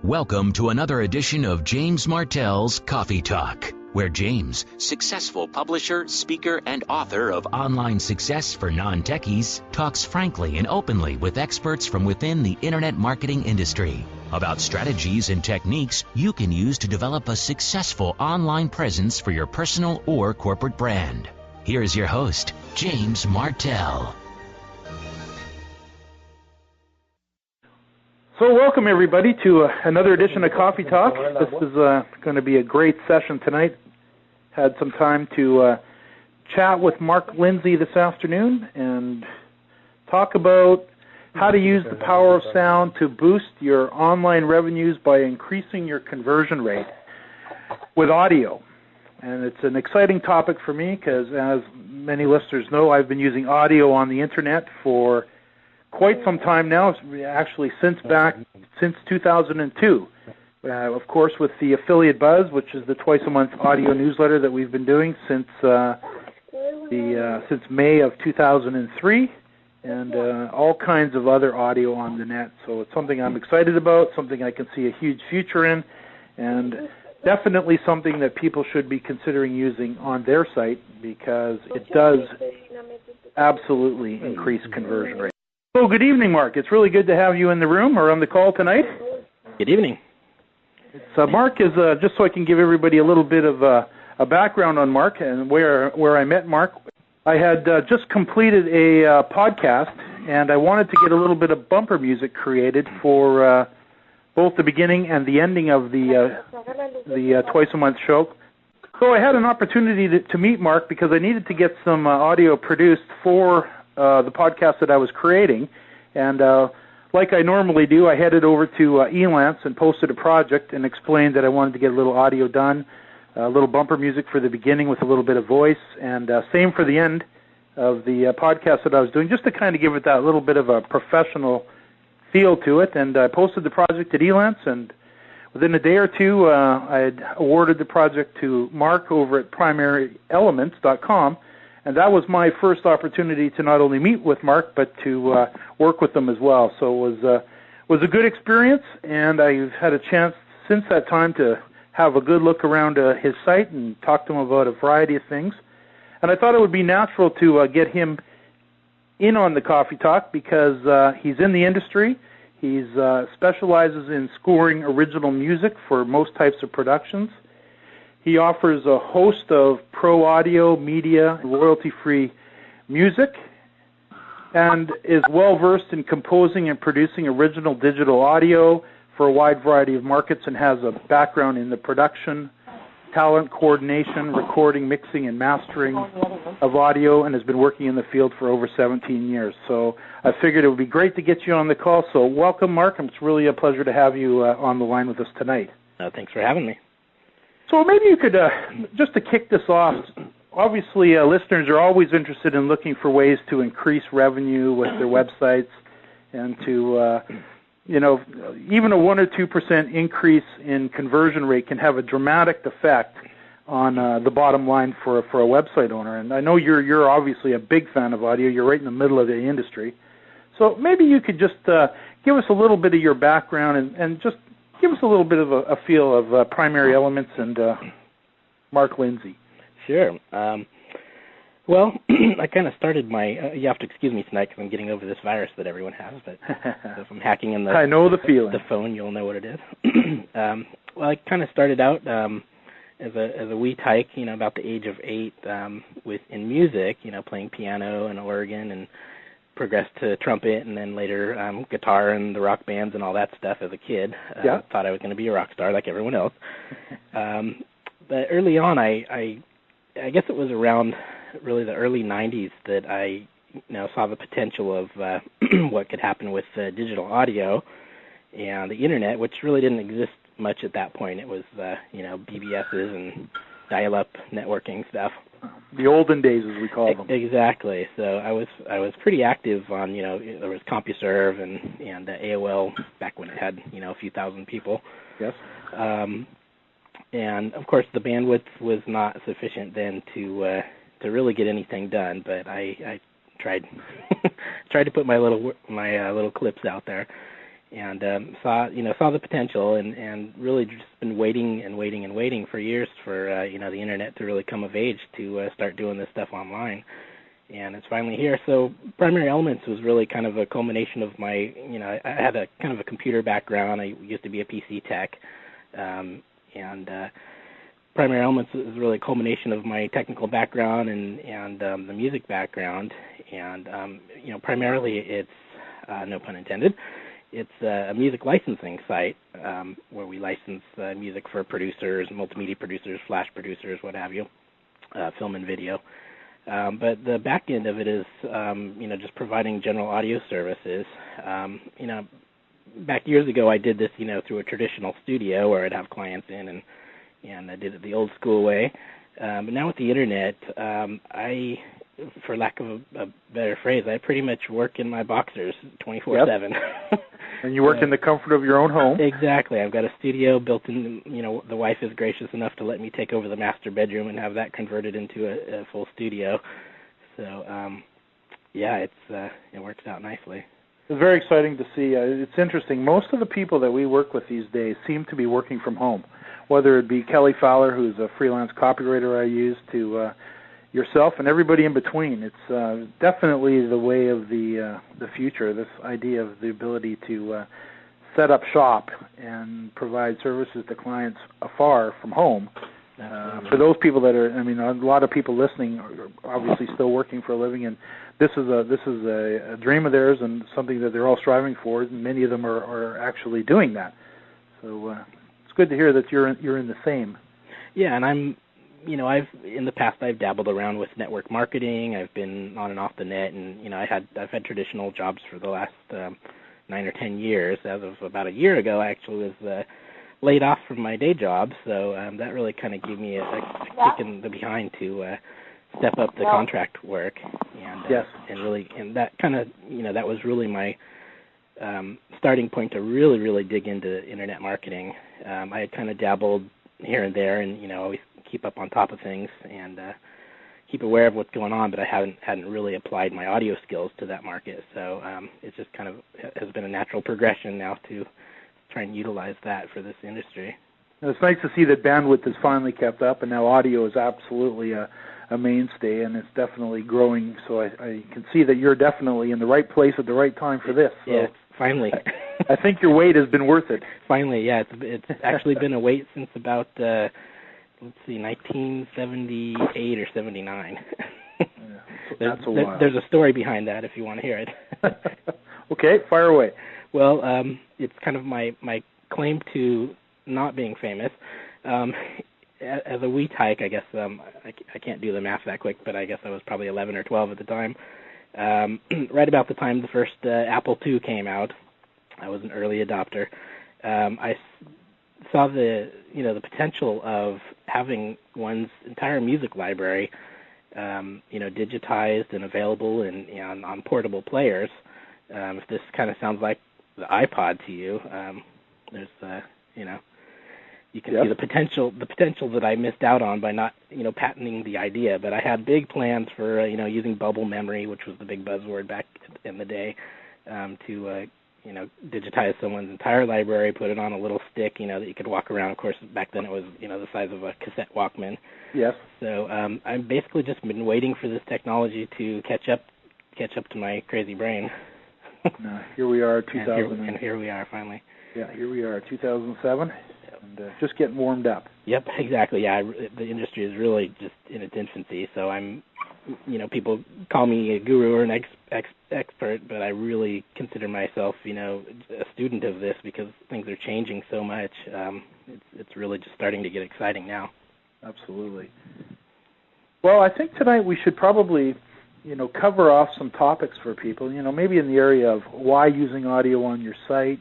Welcome to another edition of James Martell's Coffee Talk, where James, successful publisher, speaker, and author of Online Success for Non-Techies, talks frankly and openly with experts from within the internet marketing industry about strategies and techniques you can use to develop a successful online presence for your personal or corporate brand. Here's your host, James Martell. So welcome everybody to another edition of Coffee Talk. This is going to be a great session tonight. Had some time to chat with Mark Lindsay this afternoon and talk about how to use the power of sound to boost your online revenues by increasing your conversion rate with audio. And it's an exciting topic for me because, as many listeners know, I've been using audio on the internet for quite some time now, actually since 2002. Of course, with the Affiliate Buzz, which is the twice-a-month audio newsletter that we've been doing since May of 2003, and all kinds of other audio on the net. So it's something I'm excited about, something I can see a huge future in, and definitely something that people should be considering using on their site because it does absolutely increase conversion rate. So good evening, Mark. It's really good to have you in the room or on the call tonight. Good evening. Mark is, just so I can give everybody a little bit of a background on Mark and where I met Mark. I had just completed a podcast, and I wanted to get a little bit of bumper music created for both the beginning and the ending of the twice-a-month show. So I had an opportunity to meet Mark because I needed to get some audio produced for the podcast that I was creating, and like I normally do, I headed over to Elance and posted a project and explained that I wanted to get a little audio done, a little bumper music for the beginning with a little bit of voice, and same for the end of the podcast that I was doing, just to kind of give it that little bit of a professional feel to it. And I posted the project at Elance, and within a day or two, I had awarded the project to Mark over at PrimaryElements.com. And that was my first opportunity to not only meet with Mark, but to work with him as well. So it was a good experience, and I've had a chance since that time to have a good look around his site and talk to him about a variety of things. And I thought it would be natural to get him in on the Coffee Talk because he's in the industry. He specializes in scoring original music for most types of productions. He offers a host of pro audio, media, royalty-free music, and is well-versed in composing and producing original digital audio for a wide variety of markets, and has a background in the production, talent coordination, recording, mixing, and mastering of audio, and has been working in the field for over 17 years. So I figured it would be great to get you on the call. So welcome, Mark. It's really a pleasure to have you on the line with us tonight. Thanks for having me. So maybe you could, just to kick this off, obviously listeners are always interested in looking for ways to increase revenue with their websites and to, even a 1 or 2% increase in conversion rate can have a dramatic effect on the bottom line for a website owner. And I know you're obviously a big fan of audio. You're right in the middle of the industry. So maybe you could just give us a little bit of your background and just give us a little bit of a feel of Primary Elements and Mark Lindsay. Sure. Well, I kind of started my, you have to excuse me tonight because I'm getting over this virus that everyone has, but if I'm hacking in I know the feeling. The phone, you'll know what it is. Well, I kind of started out as a wee tyke, about the age of 8 in music, playing piano and organ, and progressed to trumpet and then later guitar and the rock bands and all that stuff as a kid. Thought I was going to be a rock star like everyone else. But early on, I guess it was around really the early 90s that I saw the potential of what could happen with digital audio and the internet, which really didn't exist much at that point. It was, BBSs and dial-up networking stuff. The olden days, as we call them. Exactly. So I was pretty active on, there was CompuServe and AOL back when it had, a few thousand people. Yes. And of course the bandwidth was not sufficient then to really get anything done. But I tried to put my little clips out there, and saw the potential, and really just been waiting for years for the internet to really come of age to start doing this stuff online. And it's finally here. So Primary Elements was really kind of a culmination of my, I had a kind of a computer background. I used to be a PC tech, and Primary Elements is really a culmination of my technical background and the music background. And primarily it's no pun intended. It's a music licensing site where we license music for producers, multimedia producers, flash producers, what have you, film and video. But the back end of it is, just providing general audio services. Back years ago, I did this, through a traditional studio where I'd have clients in, and I did it the old school way. But now with the internet, I, for lack of a better phrase, I pretty much work in my boxers 24/7. Yep. And you work in the comfort of your own home. Exactly. I've got a studio built in. The wife is gracious enough to let me take over the master bedroom and have that converted into a full studio. So, it works out nicely. It's very exciting to see. It's interesting. Most of the people that we work with these days seem to be working from home, whether it be Kelly Fowler, who's a freelance copywriter I use, to yourself and everybody in between. It's definitely the way of the future, this idea of the ability to set up shop and provide services to clients afar from home. For those people that are, a lot of people listening are obviously still working for a living, and this is a dream of theirs and something that they're all striving for, and many of them are actually doing that. So it's good to hear that you're in the same. Yeah, and I'm, in the past I've dabbled around with network marketing. I've been on and off the net, and I've had traditional jobs for the last 9 or 10 years. As of about a year ago, I actually was laid off from my day job, so that really kind of gave me a kick in the behind to step up the contract work, and yes, and that kind of that was really my starting point to really dig into internet marketing. I had kind of dabbled here and there, and always keep up on top of things and keep aware of what's going on, but I hadn't really applied my audio skills to that market. So it just kind of has been a natural progression now to try and utilize that for this industry. And it's nice to see that bandwidth is finally kept up, and now audio is absolutely a mainstay, and it's definitely growing. So I can see that you're definitely in the right place at the right time for this. So yeah, finally. I think your wait has been worth it. Finally, yeah. It's actually been a wait since about 1978 or 79. That's a while. There's a story behind that if you want to hear it. Okay, fire away. Well, it's kind of my claim to not being famous. As a wee tyke, I guess, I can't do the math that quick, but I guess I was probably 11 or 12 at the time. Right about the time the first Apple II came out, I was an early adopter. I saw the potential of having one's entire music library, digitized and available and on portable players. If this kind of sounds like the iPod to you, there's you can see the potential that I missed out on by not patenting the idea. But I had big plans for using bubble memory, which was the big buzzword back in the day, to digitize someone's entire library, put it on a little stick, that you could walk around. Of course, back then it was, the size of a cassette Walkman. Yes. So I've basically just been waiting for this technology to catch up to my crazy brain. Here we are, 2000. And here we are finally. Yeah, here we are, 2007, and just getting warmed up. Yep, exactly. Yeah, the industry is really just in its infancy, so I'm, people call me a guru or an expert, but I really consider myself, a student of this because things are changing so much. It's really just starting to get exciting now. Absolutely. Well, I think tonight we should probably, cover off some topics for people, maybe in the area of why using audio on your site,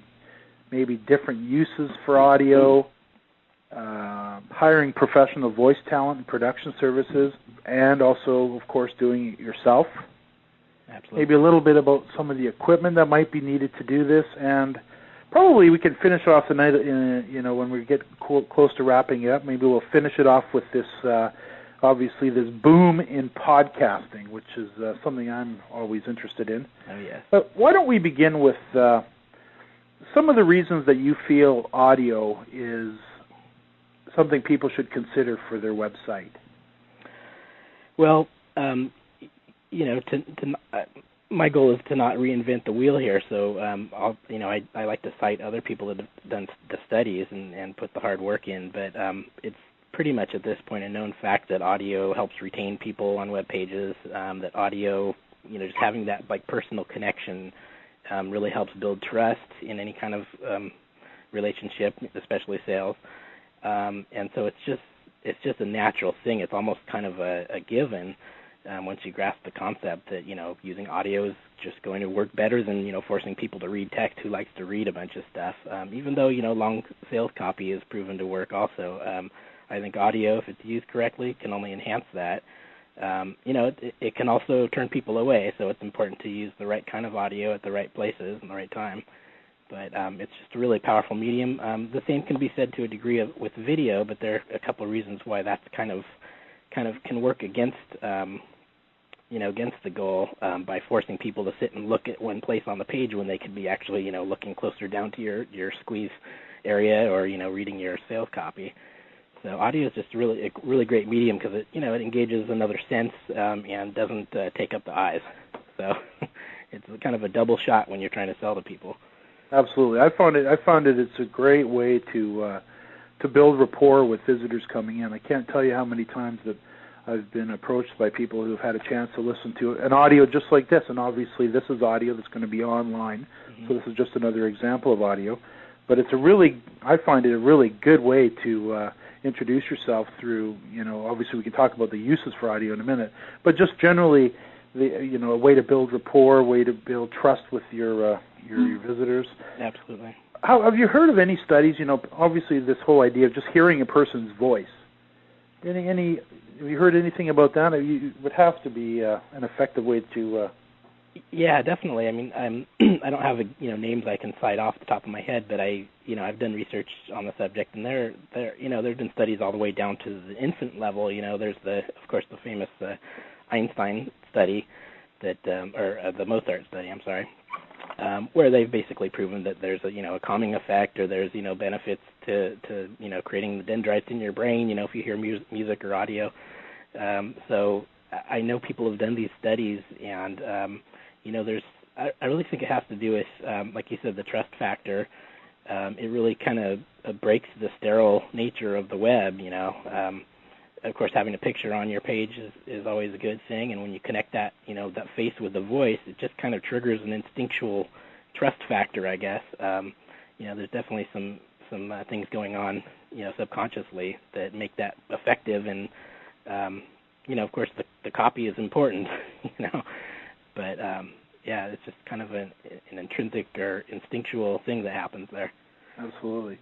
maybe different uses for audio, hiring professional voice talent and production services, and also, of course, doing it yourself. Absolutely. Maybe a little bit about some of the equipment that might be needed to do this, and probably we can finish off the night, when we get close to wrapping it up. Maybe we'll finish it off with this, obviously, this boom in podcasting, which is something I'm always interested in. Oh, yes. But why don't we begin with some of the reasons that you feel audio is something people should consider for their website? Well, my goal is to not reinvent the wheel here. So, I like to cite other people that have done the studies and put the hard work in. But it's pretty much at this point a known fact that audio helps retain people on web pages. That audio, just having that like personal connection, really helps build trust in any kind of relationship, especially sales. And so it's just a natural thing. It's almost kind of a given once you grasp the concept that using audio is just going to work better than forcing people to read text who likes to read a bunch of stuff. Even though long sales copy is proven to work also. I think audio, if it's used correctly, can only enhance that. It can also turn people away, so it's important to use the right kind of audio at the right places and the right time. But it's just a really powerful medium. The same can be said to a degree with video, but there are a couple of reasons why that's kind of can work against against the goal by forcing people to sit and look at one place on the page when they could be actually looking closer down to your squeeze area or reading your sales copy. So audio is just a really great medium because it it engages another sense and doesn't take up the eyes. So it's kind of a double shot when you're trying to sell to people. Absolutely, I found it. It's a great way to build rapport with visitors coming in. I can't tell you how many times that I've been approached by people who've had a chance to listen to an audio just like this, and obviously this is audio that's going to be online. Mm-hmm. So this is just another example of audio, but I find it a really good way to introduce yourself through. Obviously we can talk about the uses for audio in a minute, but just generally, a way to build rapport, a way to build trust with your visitors. Absolutely. Have you heard of any studies? Obviously this whole idea of just hearing a person's voice. Have you heard anything about that? It would have to be an effective way to. Yeah, definitely. I mean, I don't have names I can cite off the top of my head, but I've done research on the subject, and there have been studies all the way down to the infant level. There's of course the famous Einstein study or the Mozart study. I'm sorry. Where they've basically proven that there's a calming effect, or there's benefits to creating the dendrites in your brain if you hear music or audio. So I know people have done these studies, and I really think it has to do with like you said, the trust factor. It really kind of breaks the sterile nature of the web. Of course, having a picture on your page is always a good thing, and when you connect that, that face with the voice, it just kind of triggers an instinctual trust factor, I guess. There's definitely some things going on, subconsciously that make that effective, and of course, the copy is important, but it's just kind of an intrinsic or instinctual thing that happens there. Absolutely.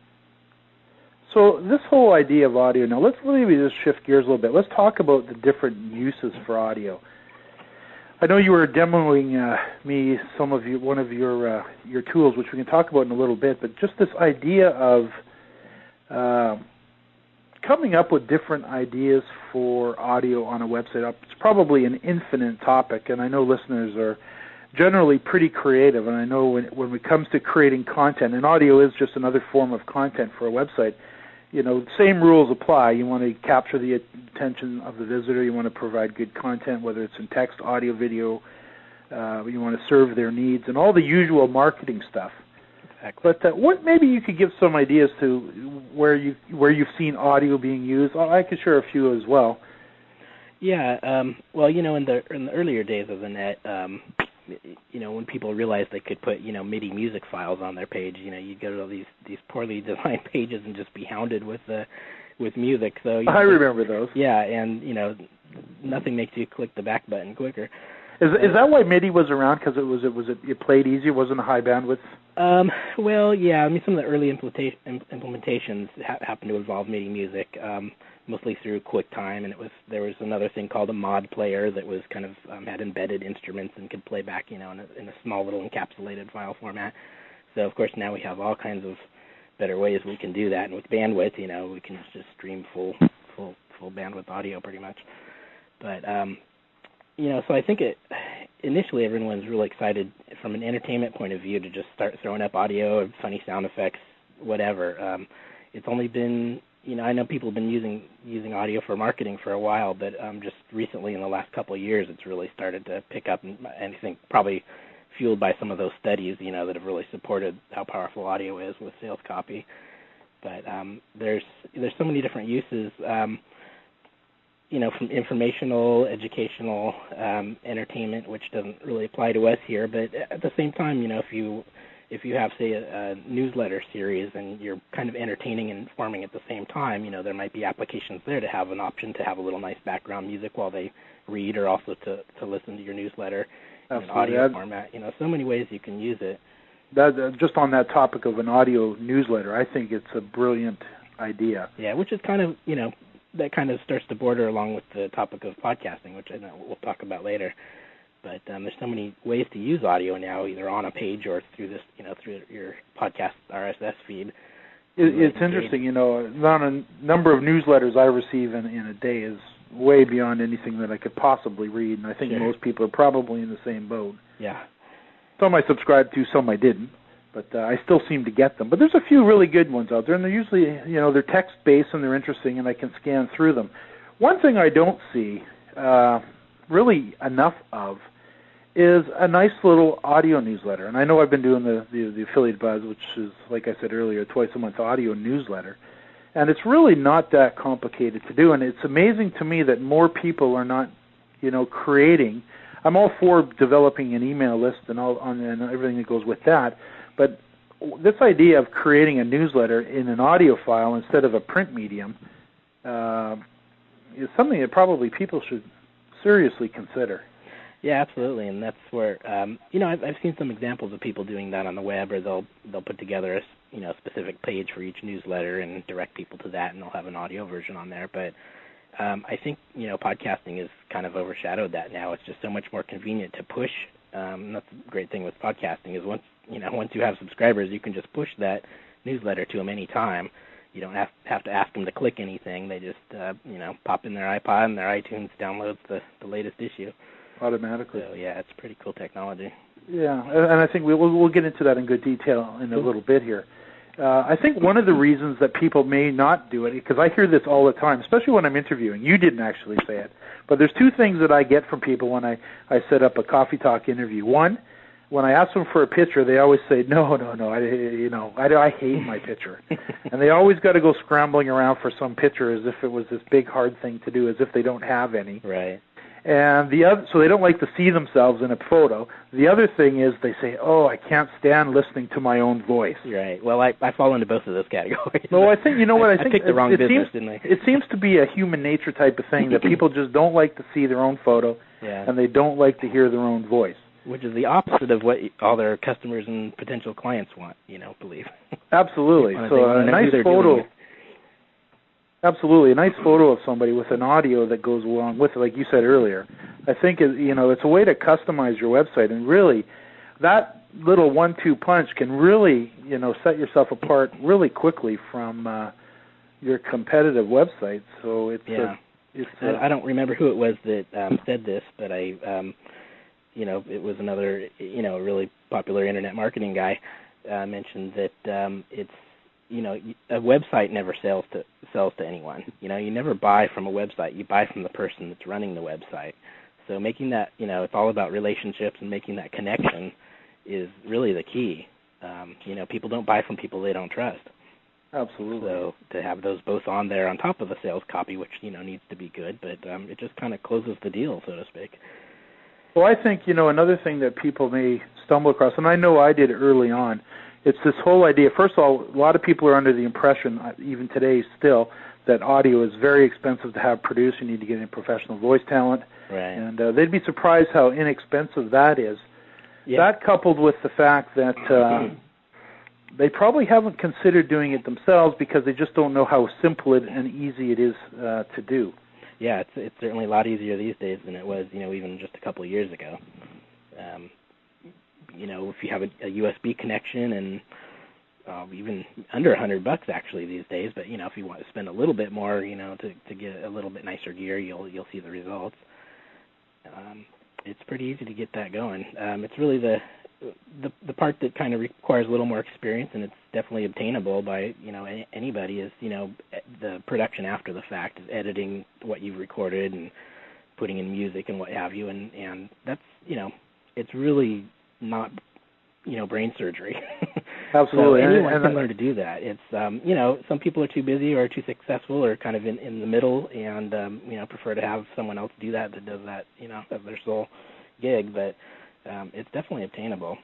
So this whole idea of audio, now let's maybe just shift gears a little bit. Let's talk about the different uses for audio. I know you were demoing me one of your tools, which we can talk about in a little bit, but just this idea of coming up with different ideas for audio on a website. It's probably an infinite topic, and I know listeners are generally pretty creative, and I know when it comes to creating content, and audio is just another form of content for a website, same rules apply. You want to capture the attention of the visitor. You want to provide good content, whether it's in text, audio, video. You want to serve their needs and all the usual marketing stuff. Exactly. But what maybe you could give some ideas to where you've seen audio being used. I could share a few as well. Yeah. Well, in the earlier days of the net, when people realized they could put, MIDI music files on their page, you'd go to all these poorly designed pages and just be hounded with music. So I remember those. Yeah, and nothing makes you click the back button quicker. Is that why MIDI was around? Because it played easier, wasn't a high bandwidth? Well, yeah. I mean, some of the early implementations happened to involve MIDI music. Mostly through QuickTime, and there was another thing called a mod player that was kind of had embedded instruments and could play back, in a small little encapsulated file format. So of course now we have all kinds of better ways we can do that, and with bandwidth, we can just stream full bandwidth audio pretty much. But so I think initially everyone's really excited from an entertainment point of view to just start throwing up audio, funny sound effects, whatever. It's only been, I know people have been using audio for marketing for a while, but just recently in the last couple of years, it's really started to pick up, and I think probably fueled by some of those studies, that have really supported how powerful audio is with sales copy. But there's so many different uses, from informational, educational, entertainment, which doesn't really apply to us here. But at the same time, if you have, say, a newsletter series and you're kind of entertaining and informing at the same time, there might be applications there to have an option to have a little nice background music while they read, or also to listen to your newsletter in an audio format. So many ways you can use it. Just on that topic of an audio newsletter, I think it's a brilliant idea. Yeah, which is kind of, that kind of starts to border along with the topic of podcasting, which I know we'll talk about later. But there's so many ways to use audio now, either on a page or through this, through your podcast RSS feed. It's interesting, the amount of number of newsletters I receive in a day is way beyond anything that I could possibly read, and I think most people are probably in the same boat. Yeah. Some I subscribed to, some I didn't, but I still seem to get them. But there's a few really good ones out there, and they're usually, they're text-based and they're interesting, and I can scan through them. One thing I don't see really enough of is a nice little audio newsletter. And I know I've been doing the Affiliate Buzz, which is, like I said earlier, a twice-a-month audio newsletter. And it's really not that complicated to do, and it's amazing to me that more people are not, creating. I'm all for developing an email list and and everything that goes with that, but this idea of creating a newsletter in an audio file instead of a print medium is something that probably people should seriously consider. Yeah, absolutely, and that's where I've seen some examples of people doing that on the web, or they'll put together a specific page for each newsletter and direct people to that, and they'll have an audio version on there. But I think podcasting has kind of overshadowed that now. It's just so much more convenient to push. That's the great thing with podcasting is once you have subscribers, you can just push that newsletter to them anytime. You don't have to ask them to click anything. They just pop in their iPod, and their iTunes downloads the latest issue automatically. So yeah, it's pretty cool technology. Yeah, and I think we'll get into that in good detail in a little bit here. I think one of the reasons that people may not do it, because I hear this all the time, especially when I'm interviewing. You didn't actually say it, but there's two things that I get from people when I set up a Coffee Talk interview. One, when I ask them for a picture, they always say, no, I hate my picture. And they always got to go scrambling around for some picture as if it was this big hard thing to do, as if they don't have any. Right. And so they don't like to see themselves in a photo. The other thing is they say, I can't stand listening to my own voice. Right. Well, I fall into both of those categories. No, I think, I think picked the wrong business, didn't I? It seems to be a human nature type of thing that people just don't like to see their own photo, and they don't like to hear their own voice. Which is the opposite of what all their customers and potential clients want, believe. Absolutely. So a nice photo. Absolutely, a nice photo of somebody with an audio that goes along with it, like you said earlier. I think it's a way to customize your website, and really, that little 1-2 punch can really set yourself apart really quickly from your competitive website. So it's I don't remember who it was that said this, but it was another really popular internet marketing guy mentioned that it's. A website never sells to anyone. You never buy from a website. You buy from the person that's running the website. So making that, it's all about relationships, and making that connection is really the key. People don't buy from people they don't trust. Absolutely. So to have those both on there on top of the sales copy, which, needs to be good, but it just kind of closes the deal, so to speak. Well, I think, another thing that people may stumble across, and I know I did early on, it's this whole idea. First of all, a lot of people are under the impression, even today still, that audio is very expensive to have produced. You need to get in professional voice talent. Right. And they'd be surprised how inexpensive that is. Yeah. That coupled with the fact that they probably haven't considered doing it themselves because they just don't know how simple and easy it is to do. Yeah, it's certainly a lot easier these days than it was, even just a couple of years ago. If you have a USB connection and even under $100 actually these days, but if you want to spend a little bit more, to get a little bit nicer gear, you'll see the results. It's pretty easy to get that going. It's really the part that kind of requires a little more experience, and it's definitely obtainable by anybody. Is the production after the fact, is editing what you've recorded and putting in music and what have you, and that's it's really not brain surgery. Absolutely. So anyone can learn to do that. It's some people are too busy or too successful or kind of in the middle, and prefer to have someone else do that does that as their sole gig. But it's definitely obtainable.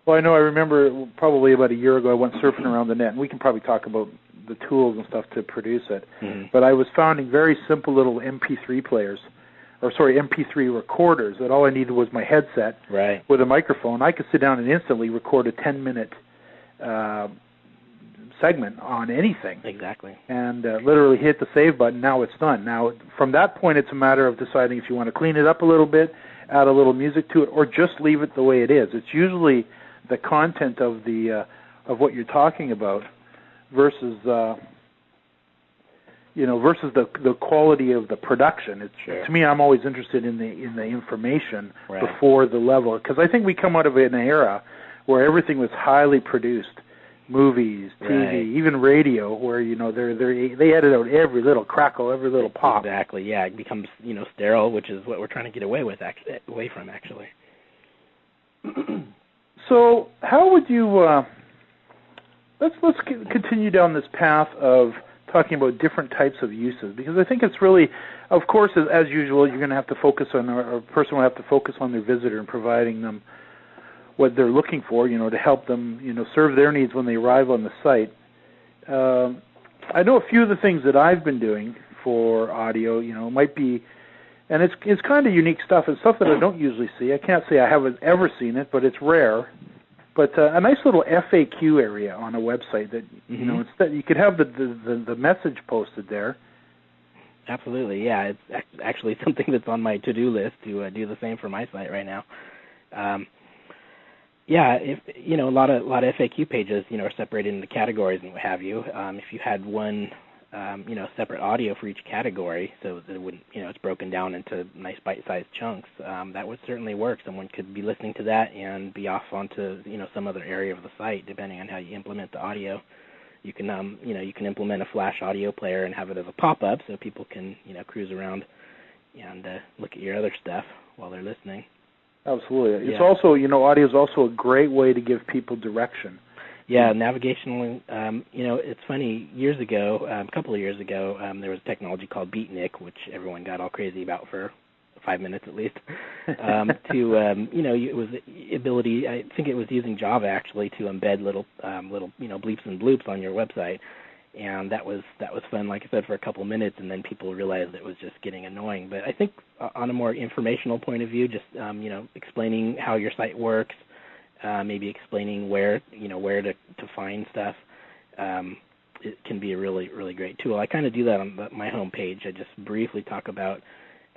Well, I know. I remember probably about a year ago I went surfing around the net, and we can probably talk about the tools and stuff to produce it. Mm-hmm. But I was finding very simple little MP3 players, MP3 recorders, that all I needed was my headset with a microphone. I could sit down and instantly record a 10-minute segment on anything. Exactly. And literally hit the save button. Now it's done. Now, from that point, it's a matter of deciding if you want to clean it up a little bit, add a little music to it, or just leave it the way it is. It's usually the content of of what you're talking about versus versus the quality of the production. It's to me, I'm always interested in the information before the level, because I think we come out of an era where everything was highly produced, movies, TV, even radio, where they edit out every little crackle, every little pop. Exactly. Yeah, it becomes sterile, which is what we're trying to get away from actually. So how would you? Let's continue down this path of talking about different types of uses, because I think it's really, of course, as usual, you're going to have to focus on, or a person will have to focus on their visitor and providing them what they're looking for, to help them, serve their needs when they arrive on the site. I know a few of the things that I've been doing for audio, might be, and it's kind of unique stuff. It's stuff that I don't usually see. I can't say I haven't ever seen it, but it's rare. But a nice little FAQ area on a website that instead you could have the message posted there. Absolutely, yeah. It's actually something that's on my to-do list to do the same for my site right now. If a lot of FAQ pages are separated into categories and what have you. If you had one separate audio for each category, so that it wouldn't it's broken down into nice bite-sized chunks, that would certainly work. Someone could be listening to that and be off onto some other area of the site, depending on how you implement the audio. You can you can implement a flash audio player and have it as a pop-up, so people can cruise around and look at your other stuff while they're listening. Absolutely. It's also audio is also a great way to give people direction. Yeah, navigational. It's funny. Years ago, a couple of years ago, there was technology called Beatnik, which everyone got all crazy about for 5 minutes at least. It was the ability. I think it was using Java actually to embed little bleeps and bloops on your website, and that was fun. Like I said, for a couple of minutes, and then people realized it was just getting annoying. But I think on a more informational point of view, just explaining how your site works. Maybe explaining where to find stuff. It can be a really, really great tool. I kind of do that on my home page. I just briefly talk about,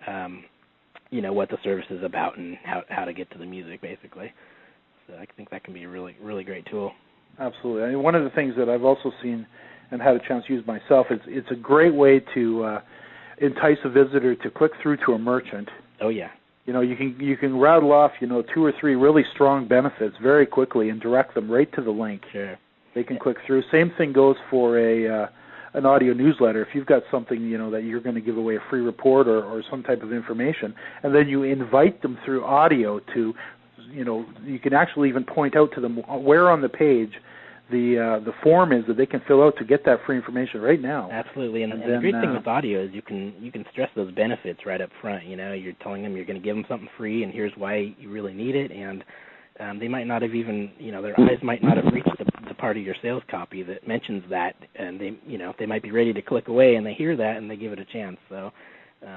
what the service is about and how to get to the music, basically. So I think that can be a really, really great tool. Absolutely. I mean, one of the things that I've also seen and had a chance to use myself is it's a great way to entice a visitor to click through to a merchant. Oh, yeah. You can rattle off, 2 or 3 really strong benefits very quickly and direct them right to the link. Sure. They can click through. Same thing goes for an audio newsletter. If you've got something, that you're going to give away a free report or some type of information, and then you invite them through audio to, you can actually even point out to them where on the page the form is that they can fill out to get that free information right now. Absolutely, and the great thing with audio is you can stress those benefits right up front. You're telling them you're going to give them something free, and here's why you really need it. And they might not have even, their eyes might not have reached the part of your sales copy that mentions that, and they might be ready to click away, and they hear that and they give it a chance. So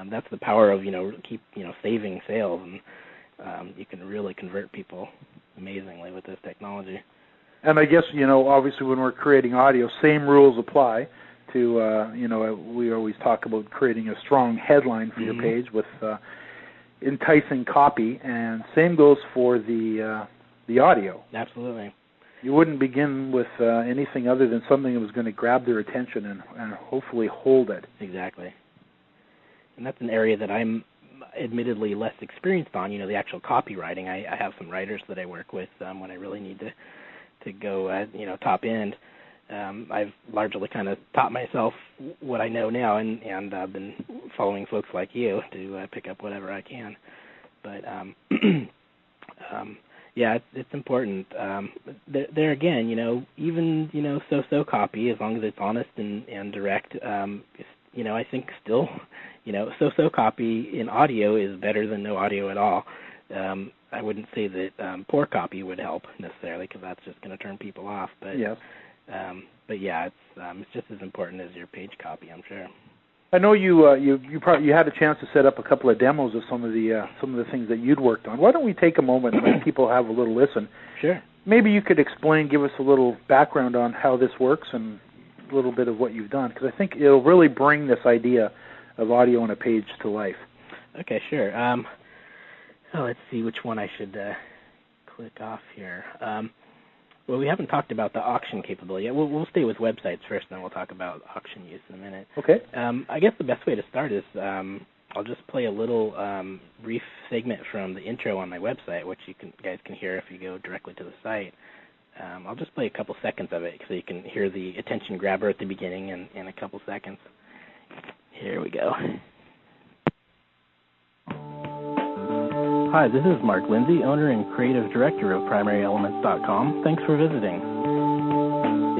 that's the power of keep saving sales, and you can really convert people amazingly with this technology. And I guess, obviously when we're creating audio, same rules apply to, we always talk about creating a strong headline for your page with enticing copy, and same goes for the audio. Absolutely. You wouldn't begin with anything other than something that was going to grab their attention and hopefully hold it. Exactly. And that's an area that I'm admittedly less experienced on, the actual copywriting. I have some writers that I work with when I really need to go, top end. I've largely kind of taught myself what I know now, and I've been following folks like you to pick up whatever I can. But yeah, it's important. There again, even so-so copy, as long as it's honest and direct, I think still, so-so copy in audio is better than no audio at all. I wouldn't say that poor copy would help necessarily, because that's just going to turn people off. But yes. But yeah, it's just as important as your page copy, I'm sure. I know you probably had a chance to set up a couple of demos of some of the things that you'd worked on. Why don't we take a moment and let people have a little listen? Sure. Maybe you could give us a little background on how this works and a little bit of what you've done, because I think it'll really bring this idea of audio on a page to life. Okay, sure. Let's see which one I should click off here. Well, we haven't talked about the auction capability yet. We'll stay with websites first, and then we'll talk about auction use in a minute. Okay. I guess the best way to start is I'll just play a little brief segment from the intro on my website, which you guys can hear if you go directly to the site. I'll just play a couple seconds of it so you can hear the attention grabber at the beginning in a couple seconds. Here we go. Hi, this is Mark Lindsay, owner and creative director of PrimaryElements.com. Thanks for visiting.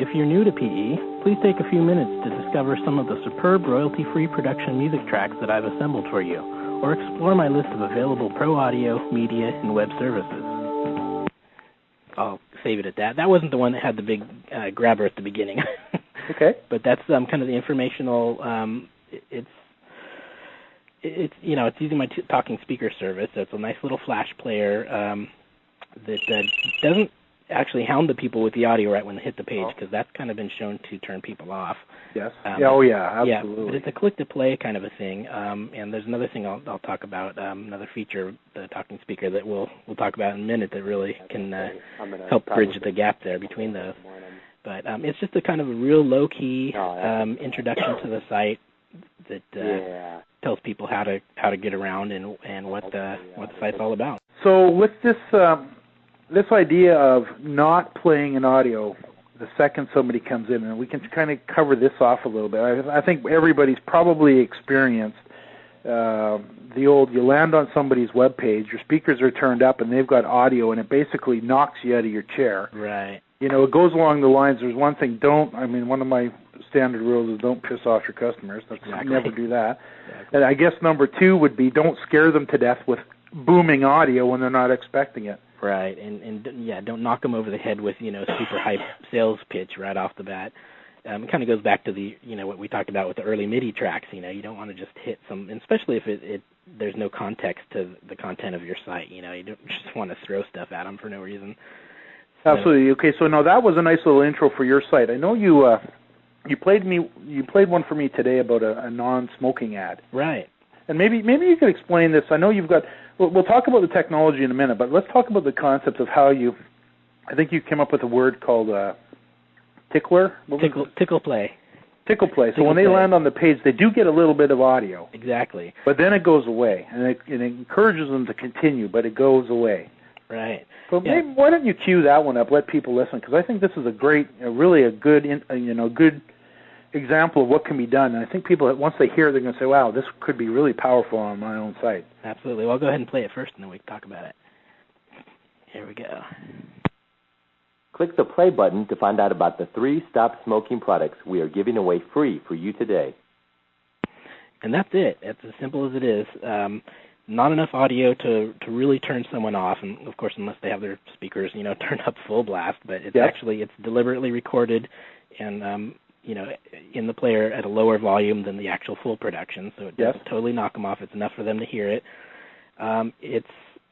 If you're new to PE, please take a few minutes to discover some of the superb royalty-free production music tracks that I've assembled for you, or explore my list of available pro audio, media, and web services. I'll save it at that. That wasn't the one that had the big grabber at the beginning. Okay. But that's kind of the informational. It's using my talking speaker service. So it's a nice little flash player that doesn't actually hound the people with the audio right when they hit the page, because that's kind of been shown to turn people off. Yes. Absolutely. Yeah, but it's a click to play kind of a thing. And there's another thing I'll talk about, another feature of the talking speaker that we'll talk about in a minute that really can help bridge the gap there between those. But it's just a kind of a real low-key introduction to the site that tells people how to get around and what the site's all about. So with this idea of not playing an audio the second somebody comes in, and we can kind of cover this off a little bit. I think everybody's probably experienced the old, you land on somebody's web page, your speakers are turned up, and they've got audio, and it basically knocks you out of your chair. Right. It goes along the lines, there's one thing, one of my standard rules is don't piss off your customers. Exactly. Never do that. Exactly. And I guess number two would be don't scare them to death with booming audio when they're not expecting it. Right, and don't knock them over the head with, super hype sales pitch right off the bat. It kind of goes back to the, what we talked about with the early MIDI tracks. You don't want to just hit some, and especially if there's no context to the content of your site. You don't just want to throw stuff at them for no reason. Absolutely. Okay, so now that was a nice little intro for your site. I know you played one for me today about a non-smoking ad. Right. And maybe you could explain this. I know you've got. We'll talk about the technology in a minute, but let's talk about the concept of how you. I think you came up with a word called tickler. Tickle play. Tickle play. So when they land on the page, they do get a little bit of audio. Exactly. But then it goes away, and it encourages them to continue, but it goes away. Right. So maybe why don't you cue that one up? Let people listen, because I think this is really a good example of what can be done. And I think people, once they hear it, they're going to say, wow, this could be really powerful on my own site. Absolutely. Well, I'll go ahead and play it first, and then we can talk about it. Here we go. Click the play button to find out about the 3 stop smoking products we are giving away free for you today. And that's it. It's as simple as it is. Not enough audio to really turn someone off, and of course, unless they have their speakers, turned up full blast. But it's it's deliberately recorded, and in the player at a lower volume than the actual full production, so it doesn't totally knock them off. It's enough for them to hear it.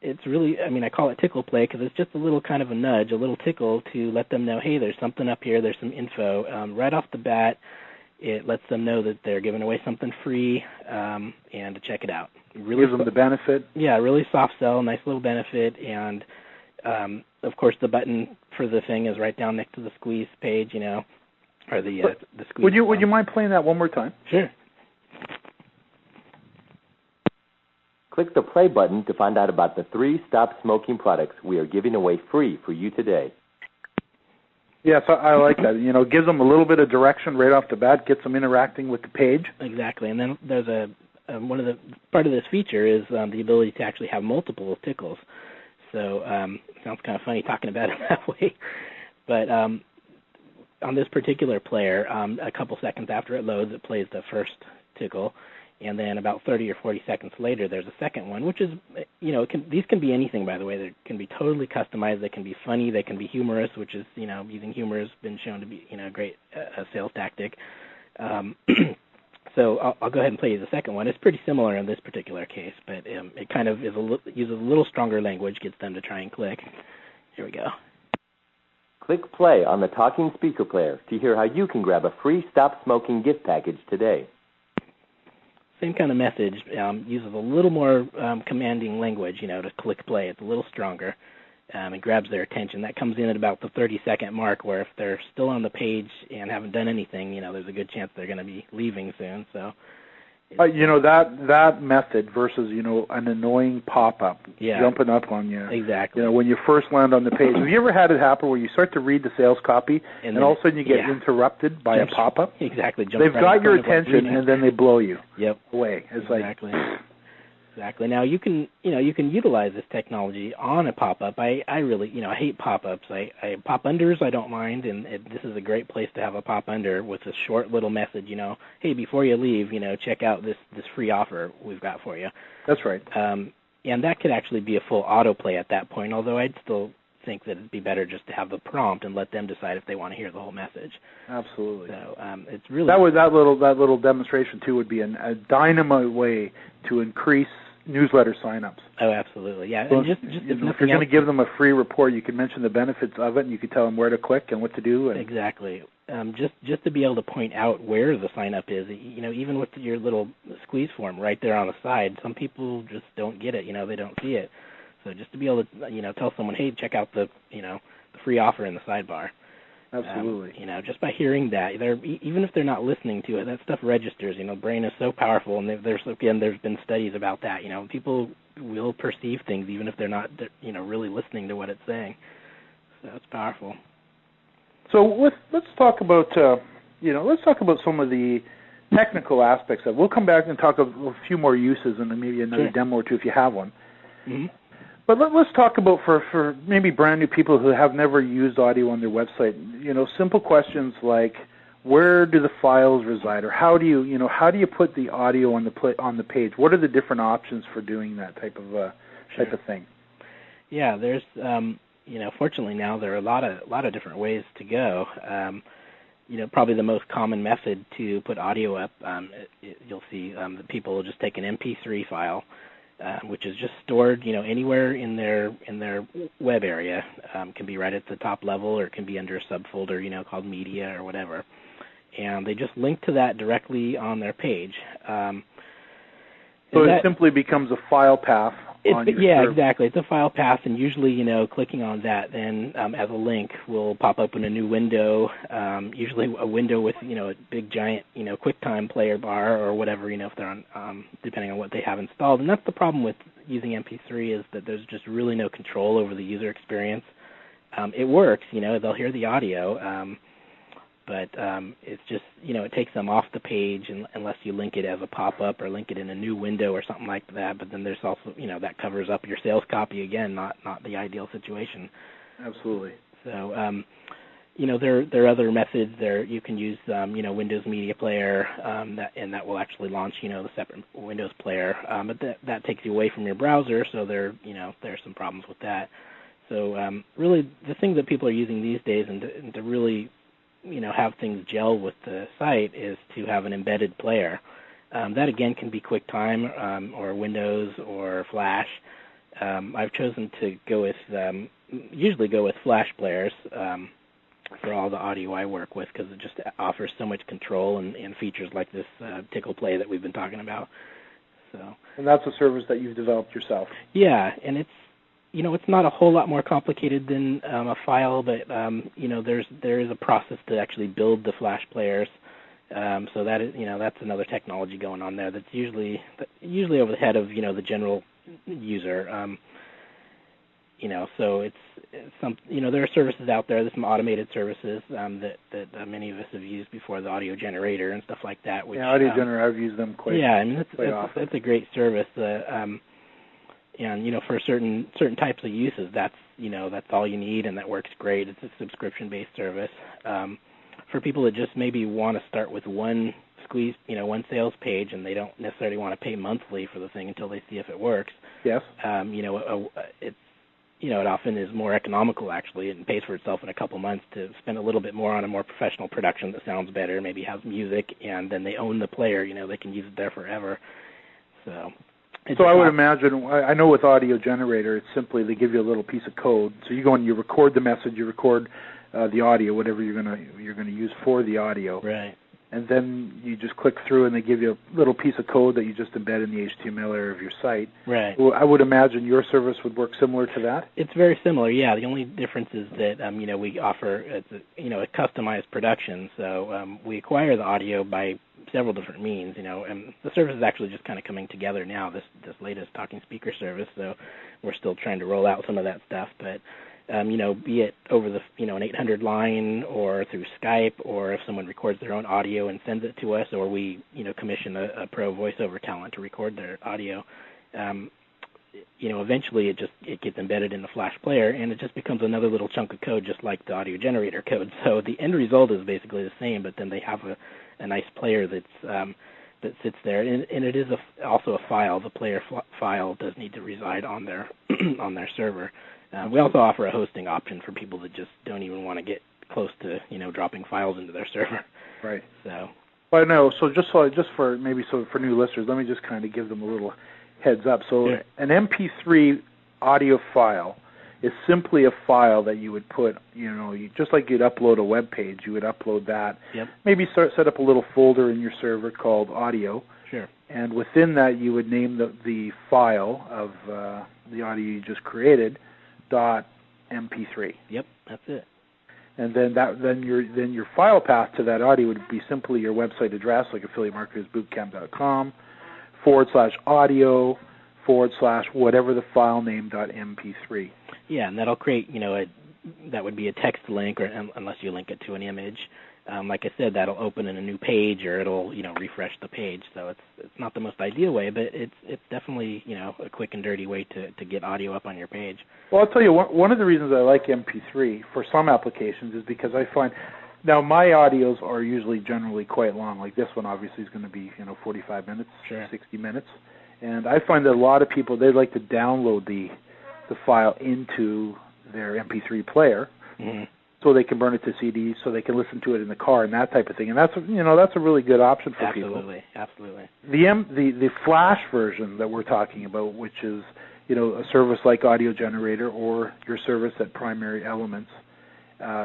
It's really, I call it tickle play because it's just a little kind of a nudge, a little tickle to let them know, hey, there's something up here, there's some info. Right off the bat, it lets them know that they're giving away something free and to check it out. Really gives them the benefit. Yeah, really soft sell, nice little benefit, and of course the button for the thing is right down next to the squeeze page, or the squeeze. Would you mind playing that one more time? Sure. Click the play button to find out about the 3 Stop Smoking products we are giving away free for you today. Yes, I like that. You know, it gives them a little bit of direction right off the bat, gets them interacting with the page. Exactly, and then there's part of this feature is the ability to actually have multiple tickles. So it sounds kind of funny talking about it that way, but on this particular player, a couple seconds after it loads, it plays the first tickle, and then about 30 or 40 seconds later, there's a second one, which is, you know, these can be anything, by the way. They can be totally customized. They can be funny. They can be humorous, which is, you know, using humor has been shown to be, you know, a great sales tactic. So I'll go ahead and play you the second one. It's pretty similar in this particular case, but it kind of uses a little stronger language, gets them to try and click. Here we go. Click play on the talking speaker player to hear how you can grab a free Stop Smoking gift package today. Same kind of message, uses a little more commanding language, you know, to click play. It's a little stronger. It grabs their attention. That comes in at about the 30-second mark, where if they're still on the page and haven't done anything, you know, there's a good chance they're going to be leaving soon. So, you know, that method versus, you know, an annoying pop-up jumping up on you. Exactly. You know, when you first land on the page. Have you ever had it happen where you start to read the sales copy and all of a sudden you get interrupted by a pop-up? Exactly. They've got your attention and then they blow you away. It's exactly. Exactly. Now you can utilize this technology on a pop-up. I really, you know, I hate pop-ups. I pop-unders I don't mind, and this is a great place to have a pop-under with a short little message, you know, hey, before you leave, you know, check out this free offer we've got for you. That's right. And that could actually be a full autoplay at that point, although I'd still think that it'd be better just to have the prompt and let them decide if they want to hear the whole message. Absolutely. So it's really that little demonstration too would be a dynamite way to increase newsletter signups. Oh, absolutely, yeah. So and just if you're going to give them a free report, you can mention the benefits of it, and you can tell them where to click and what to do. Exactly. Just to be able to point out where the sign up is, you know, even with your little squeeze form right there on the side, some people just don't get it. You know, they don't see it. So just to be able to, you know, tell someone, hey, check out the free offer in the sidebar. Absolutely. You know, just by hearing that, even if they're not listening to it, that stuff registers. You know, brain is so powerful, and there's been studies about that. You know, people will perceive things even if they're not, you know, really listening to what it's saying. So it's powerful. So let's talk about some of the technical aspects of it. We'll come back and talk a few more uses and then maybe another demo or two if you have one. Mm-hmm. But let's talk about for maybe brand new people who have never used audio on their website. You know, simple questions like, where do the files reside, or how do you put the audio on the page? What are the different options for doing that type of thing? Yeah, there's you know, fortunately now there are a lot of different ways to go. You know, probably the most common method to put audio up, you'll see that people will just take an MP3 file. Which is just stored, you know, anywhere in their web area. Can be right at the top level, or it can be under a subfolder, you know, called media or whatever. And they just link to that directly on their page. So it simply becomes a file path on your server. Exactly. It's a file path, and usually, you know, clicking on that then as a link will pop up in a new window, usually a window with, you know, a big giant, you know, QuickTime player bar or whatever, you know, if they're on, depending on what they have installed. And that's the problem with using MP3 is that there's just really no control over the user experience. It works, you know, they'll hear the audio, but it's just, you know, it takes them off the page unless you link it as a pop-up or link it in a new window or something like that. But then there's also, you know, that covers up your sales copy again, not the ideal situation. Absolutely. So, you know, there are other methods there. You can use, you know, Windows Media Player, and that will actually launch, you know, the separate Windows player. But that takes you away from your browser, so there are some problems with that. So really, the thing that people are using these days, and to really, you know, have things gel with the site, is to have an embedded player. That again can be QuickTime or Windows or Flash. I've chosen to usually go with Flash players for all the audio I work with, because it just offers so much control and features like this tickle play that we've been talking about. So. And that's a service that you've developed yourself. Yeah, and it's, you know, it's not a whole lot more complicated than a file, but you know, there is a process to actually build the Flash players. So that is, that's another technology going on there that's usually over the head of, the general user. So it's some, there are services out there. There's some automated services that many of us have used before, the Audio Generator and stuff like that. Which, Audio Generator, I've used them quite. Yeah, I mean often. That's a great service. And for certain types of uses, that's all you need, and that works great. It's a subscription-based service. For people that just maybe want to start with one sales page, and they don't necessarily want to pay monthly for the thing until they see if it works. Yes. It often is more economical, actually, and pays for itself in a couple months to spend a little bit more on a more professional production that sounds better, maybe has music, and then they own the player. They can use it there forever. So I would imagine, I know with Audio Generator, it's simply they give you a little piece of code. So you go and you record the message, you record the audio, whatever you're gonna use for the audio. Right. And then you just click through, and they give you a little piece of code that you just embed in the HTML area of your site. Right. Well, I would imagine your service would work similar to that. It's very similar, yeah. The only difference is that we offer a customized production. So we acquire the audio by several different means, and the service is actually just kind of coming together now. This latest talking speaker service. So we're still trying to roll out some of that stuff, but. Be it over the, an 800 line or through Skype, or if someone records their own audio and sends it to us, or we, commission a pro voiceover talent to record their audio, eventually it gets embedded in the Flash player, and it just becomes another little chunk of code, just like the Audio Generator code. So the end result is basically the same, but then they have a nice player that's that sits there, and it is also a file. The player file does need to reside on their on their server. We also offer a hosting option for people that just don't even want to get close to, dropping files into their server. Right. So. Well, no. So just for new listeners, let me just kind of give them a little heads up. So yeah. An MP3 audio file is simply a file that you would put, just like you'd upload a web page, you would upload that. Yep. Maybe set up a little folder in your server called audio. Sure. And within that, you would name the file of the audio you just created. .mp3. Yep, that's it. And then your file path to that audio would be simply your website address, like affiliatemarketersbootcamp.com /audio / whatever the file name .mp3. Yeah, and that'll create that would be a text link, or unless you link it to an image. Like I said, that'll open in a new page, or it'll refresh the page. So it's not the most ideal way, but it's definitely a quick and dirty way to get audio up on your page. Well, I'll tell you, one of the reasons I like MP3 for some applications is because I find now my audios are usually generally quite long. Like this one, obviously, is going to be 45 minutes, sure. 60 minutes, and I find that a lot of people they like to download the file into their MP3 player. Mm-hmm. So they can burn it to CDs, so they can listen to it in the car and that type of thing, and that's a really good option for people. Absolutely. The Flash version that we're talking about, which is a service like Audio Generator or your service at Primary Elements,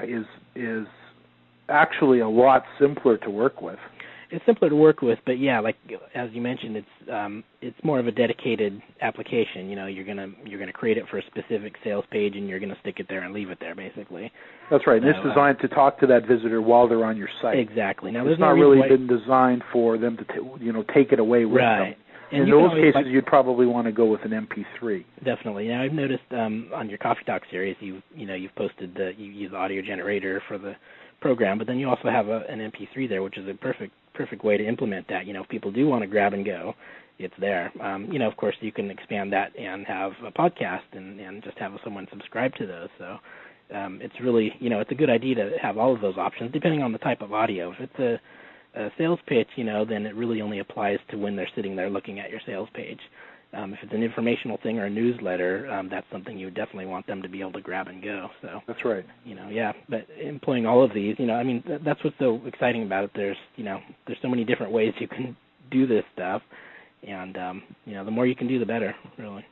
is actually a lot simpler to work with. It's simpler to work with, but yeah, like as you mentioned, it's more of a dedicated application. You're gonna create it for a specific sales page, and you're gonna stick it there and leave it there, basically. That's right. And it's designed to talk to that visitor while they're on your site. Exactly. Now, it's not really been designed for them to take it away with them. And in those cases, you'd probably want to go with an MP3. Definitely. Now, I've noticed on your Coffee Talk series, you've posted that you use the Audio Generator for the program, but then you also have an MP3 there, which is a perfect way to implement that. If people do want to grab and go, it's there. Of course, you can expand that and have a podcast and just have someone subscribe to those. So it's really, it's a good idea to have all of those options, depending on the type of audio. If it's a sales pitch, then it really only applies to when they're sitting there looking at your sales page. If it's an informational thing or a newsletter, that's something you would definitely want them to be able to grab and go. So that's right. Yeah. But employing all of these, that's what's so exciting about it. There's so many different ways you can do this stuff, and the more you can do, the better, really.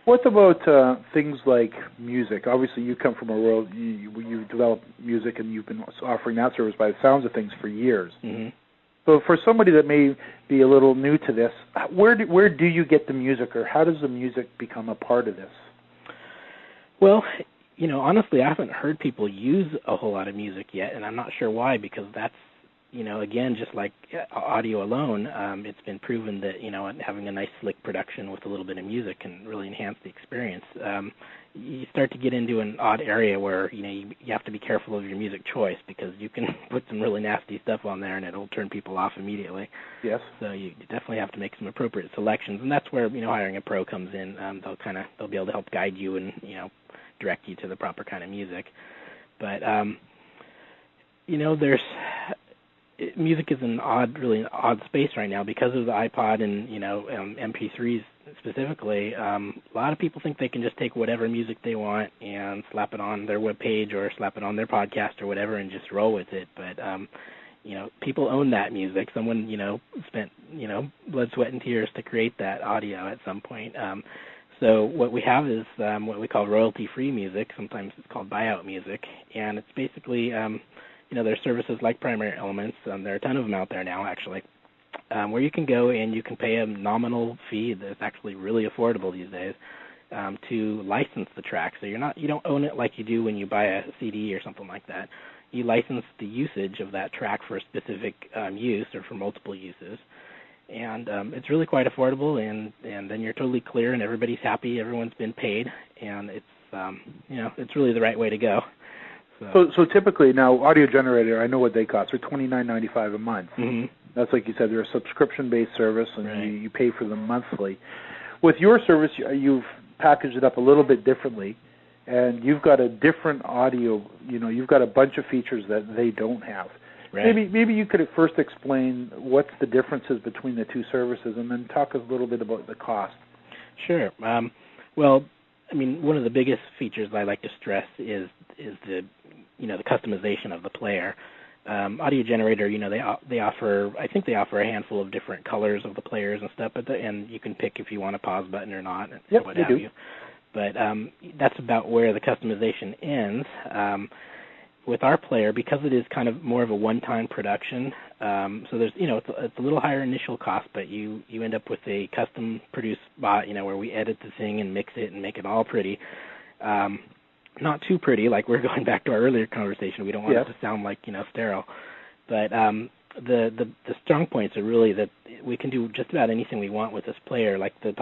What about things like music? Obviously, you come from a world you've developed music, and you've been offering that service by the sounds of things for years. Mm-hmm. So for somebody that may be a little new to this, where do you get the music, or how does the music become a part of this? Well, honestly, I haven't heard people use a whole lot of music yet, and I'm not sure why, because that's again, just like audio alone, it's been proven that, having a nice slick production with a little bit of music can really enhance the experience. You start to get into an odd area where, you have to be careful of your music choice, because you can put some really nasty stuff on there and it'll turn people off immediately. Yes. So you definitely have to make some appropriate selections, and that's where, hiring a pro comes in. They'll be able to help guide you and, direct you to the proper kind of music. But, music is really an odd space right now because of the iPod and, MP3s specifically. A lot of people think they can just take whatever music they want and slap it on their webpage or slap it on their podcast or whatever and just roll with it. But, people own that music. Someone, spent, blood, sweat, and tears to create that audio at some point. So what we have is what we call royalty-free music. Sometimes it's called buyout music. And it's basically, there's services like Primary Elements. There are a ton of them out there now, actually, where you can go and you can pay a nominal fee that's actually really affordable these days to license the track. So you don't own it like you do when you buy a CD or something like that. You license the usage of that track for a specific use or for multiple uses. And it's really quite affordable, and then you're totally clear and everybody's happy, everyone's been paid, and it's it's really the right way to go. So typically now, Audio Generator, I know what they cost. They're $29.95 a month. Mm-hmm. That's like you said, they're a subscription-based service, and right. you pay for them monthly. With your service, you've packaged it up a little bit differently, and you've got a different audio. You've got a bunch of features that they don't have. Right. Maybe you could at first explain what's the differences between the two services, and then talk a little bit about the cost. Sure. Well, one of the biggest features I like to stress is the the customization of the player. Audio Generator, they offer a handful of different colors of the players and stuff, and you can pick if you want a pause button or not, yep, what have you. But that's about where the customization ends. With our player, because it is kind of more of a one-time production, so there's it's a little higher initial cost, but you end up with a custom-produced spot, where we edit the thing and mix it and make it all pretty. Not too pretty, like we're going back to our earlier conversation. We don't want it to sound like sterile, but the strong points are really that we can do just about anything we want with this player, like the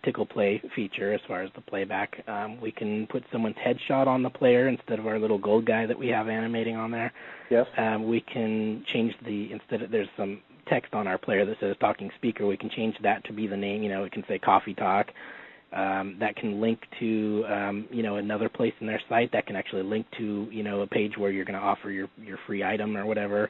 tickle play feature as far as the playback. We can put someone's headshot on the player instead of our little gold guy that we have animating on there. Yes. We can change there's some text on our player that says talking speaker. We can change that to be the name. It can say Coffee Talk. That can link to another place in their site. That can actually link to a page where you're going to offer your free item or whatever.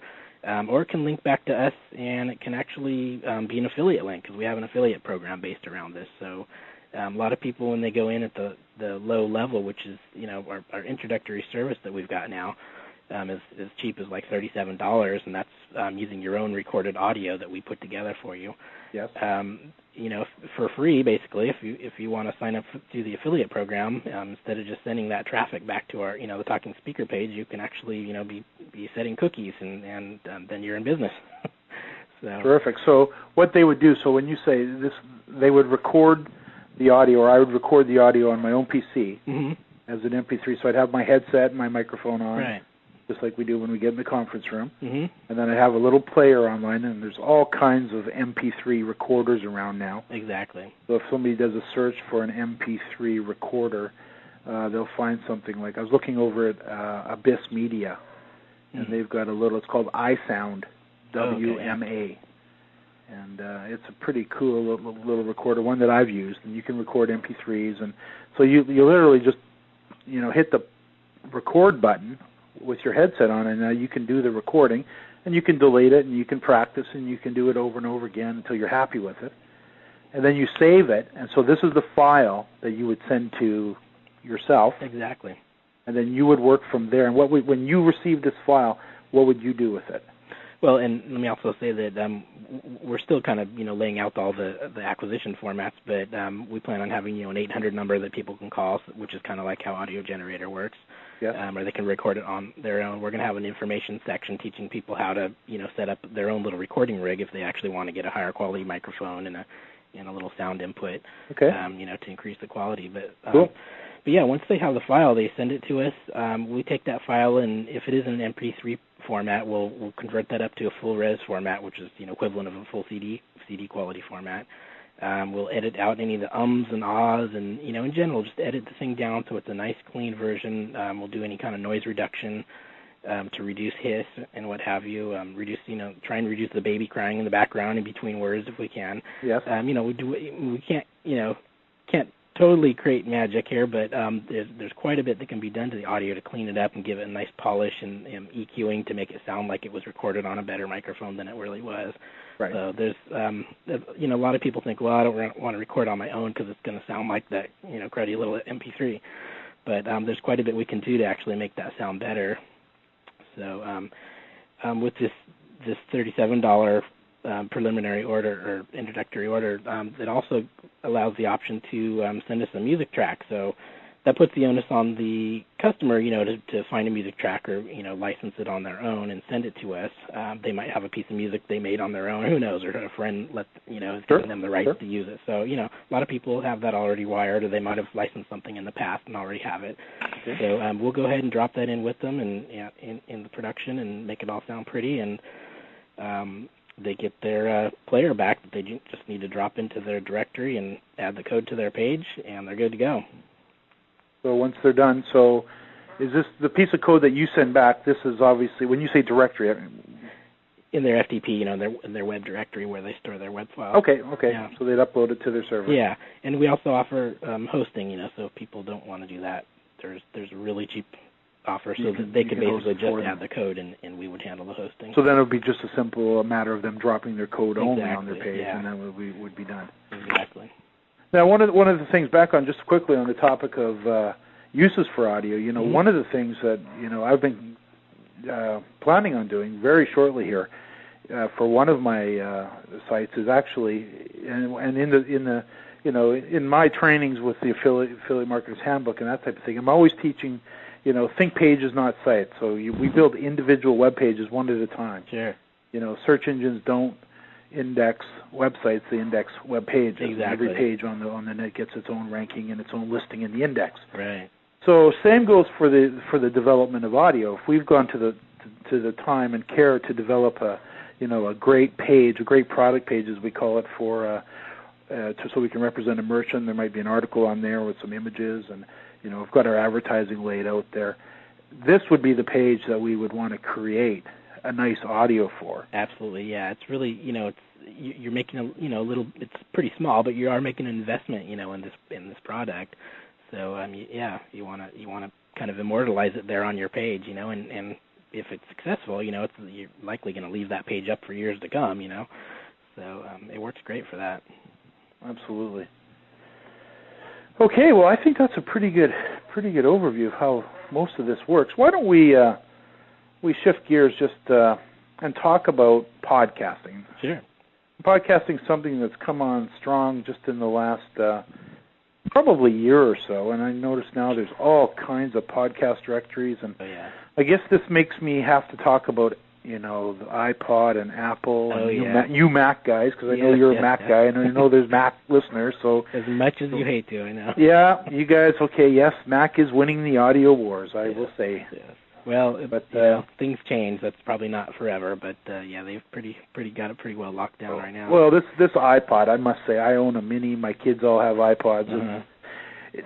Or it can link back to us, and it can actually be an affiliate link, because we have an affiliate program based around this. So a lot of people, when they go in at the low level, which is our introductory service that we've got now, is as cheap as like $37, and that's using your own recorded audio that we put together for you. Yes. For free, basically, if you want to sign up through the affiliate program, instead of just sending that traffic back to our the talking speaker page, you can actually be setting cookies, and then you're in business. So. Terrific. So what they would do, so when you say this, they would record the audio, or I would record the audio on my own PC mm-hmm. as an MP3. So I'd have my headset and my microphone on. Right. Just like we do when we get in the conference room. Mm-hmm. And then I have a little player online, and there's all kinds of MP3 recorders around now. Exactly. So if somebody does a search for an MP3 recorder, they'll find something like, I was looking over at Abyss Media, and they've got it's called iSound, WMA. Okay. And it's a pretty cool little recorder, one that I've used, and you can record MP3s. And so you literally just, hit the record button with your headset on, and now you can do the recording, and you can delete it, and you can practice, and you can do it over and over again until you're happy with it. And then you save it, and so this is the file that you would send to yourself. Exactly. And then you would work from there. And when you receive this file, what would you do with it? Well, and let me also say that we're still kind of laying out all the acquisition formats, but we plan on having an 800 number that people can call, which is kind of like how Audio Generator works. Yeah. Or they can record it on their own. We're going to have an information section teaching people how to set up their own little recording rig if they actually want to get a higher quality microphone and a little sound input. Okay. To increase the quality. But cool. But yeah, once they have the file, they send it to us. We take that file, and if it is an MP3 format. We'll convert that up to a full res format, which is equivalent of a full CD quality format. We'll edit out any of the ums and ahs, and in general, just edit the thing down so it's a nice, clean version. We'll do any kind of noise reduction to reduce hiss and what have you. Try and reduce the baby crying in the background in between words if we can. Yes. We can't totally create magic here, but there's quite a bit that can be done to the audio to clean it up and give it a nice polish and EQing to make it sound like it was recorded on a better microphone than it really was. Right. So there's, a lot of people think, well, I don't want to record on my own because it's going to sound like that, cruddy little MP3. But there's quite a bit we can do to actually make that sound better. So with this $37 preliminary order or introductory order, it also allows the option to send us a music track. So that puts the onus on the customer, to find a music track or, license it on their own and send it to us. They might have a piece of music they made on their own, who knows, or a friend is giving them the rights to use it. So, a lot of people have that already wired, or they might have licensed something in the past and already have it. Okay. So we'll go ahead and drop that in with them and in the production and make it all sound pretty, and they get their player back that they just need to drop into their directory and add the code to their page, and they're good to go. So once they're done, so is this the piece of code that you send back? This is obviously, when you say directory, in their FTP, in their web directory where they store their web files. Okay. Yeah. So they'd upload it to their server. Yeah, and we also offer hosting. So if people don't want to do that, there's a really cheap offer, so that they could basically just add the code, and we would handle the hosting. So then it would be just a simple matter of them dropping their code only on their page, and then we would be done. Exactly. Now, one of the things, back on just quickly on the topic of uses for audio, one of the things that I've been planning on doing very shortly here for one of my sites is actually, and in my trainings with the affiliate marketers handbook and that type of thing, I'm always teaching, think pages, not sites. So we build individual web pages one at a time. Sure. Search engines don't index websites, they index web pages. Exactly. Every page on the net gets its own ranking and its own listing in the index. Right. So same goes for the development of audio. If we've gone to the time and care to develop a great page, a great product page as we call it, for so we can represent a merchant, there might be an article on there with some images, and we've got our advertising laid out there. This would be the page that we would want to create a nice audio for. Absolutely, yeah. It's really, you're making a little. It's pretty small, but you are making an investment, in this product. So, you want to kind of immortalize it there on your page, and if it's successful, you're likely going to leave that page up for years to come, So it works great for that. Absolutely. Okay, well, I think that's a pretty good overview of how most of this works. Why don't we shift gears just and talk about podcasting? Sure. Podcasting is something that's come on strong just in the last probably year or so, and I notice now there's all kinds of podcast directories, and I guess this makes me have to talk about the iPod and Apple and you Mac guys, because I know you're a Mac guy, and I know there's Mac listeners. So as much as you hate to, I know. Yeah, you guys. Okay, yes, Mac is winning the audio wars. I will say. Yes. Well, but things change. That's probably not forever, but they've got it pretty well locked down right now. Well, this iPod, I must say, I own a Mini. My kids all have iPods, and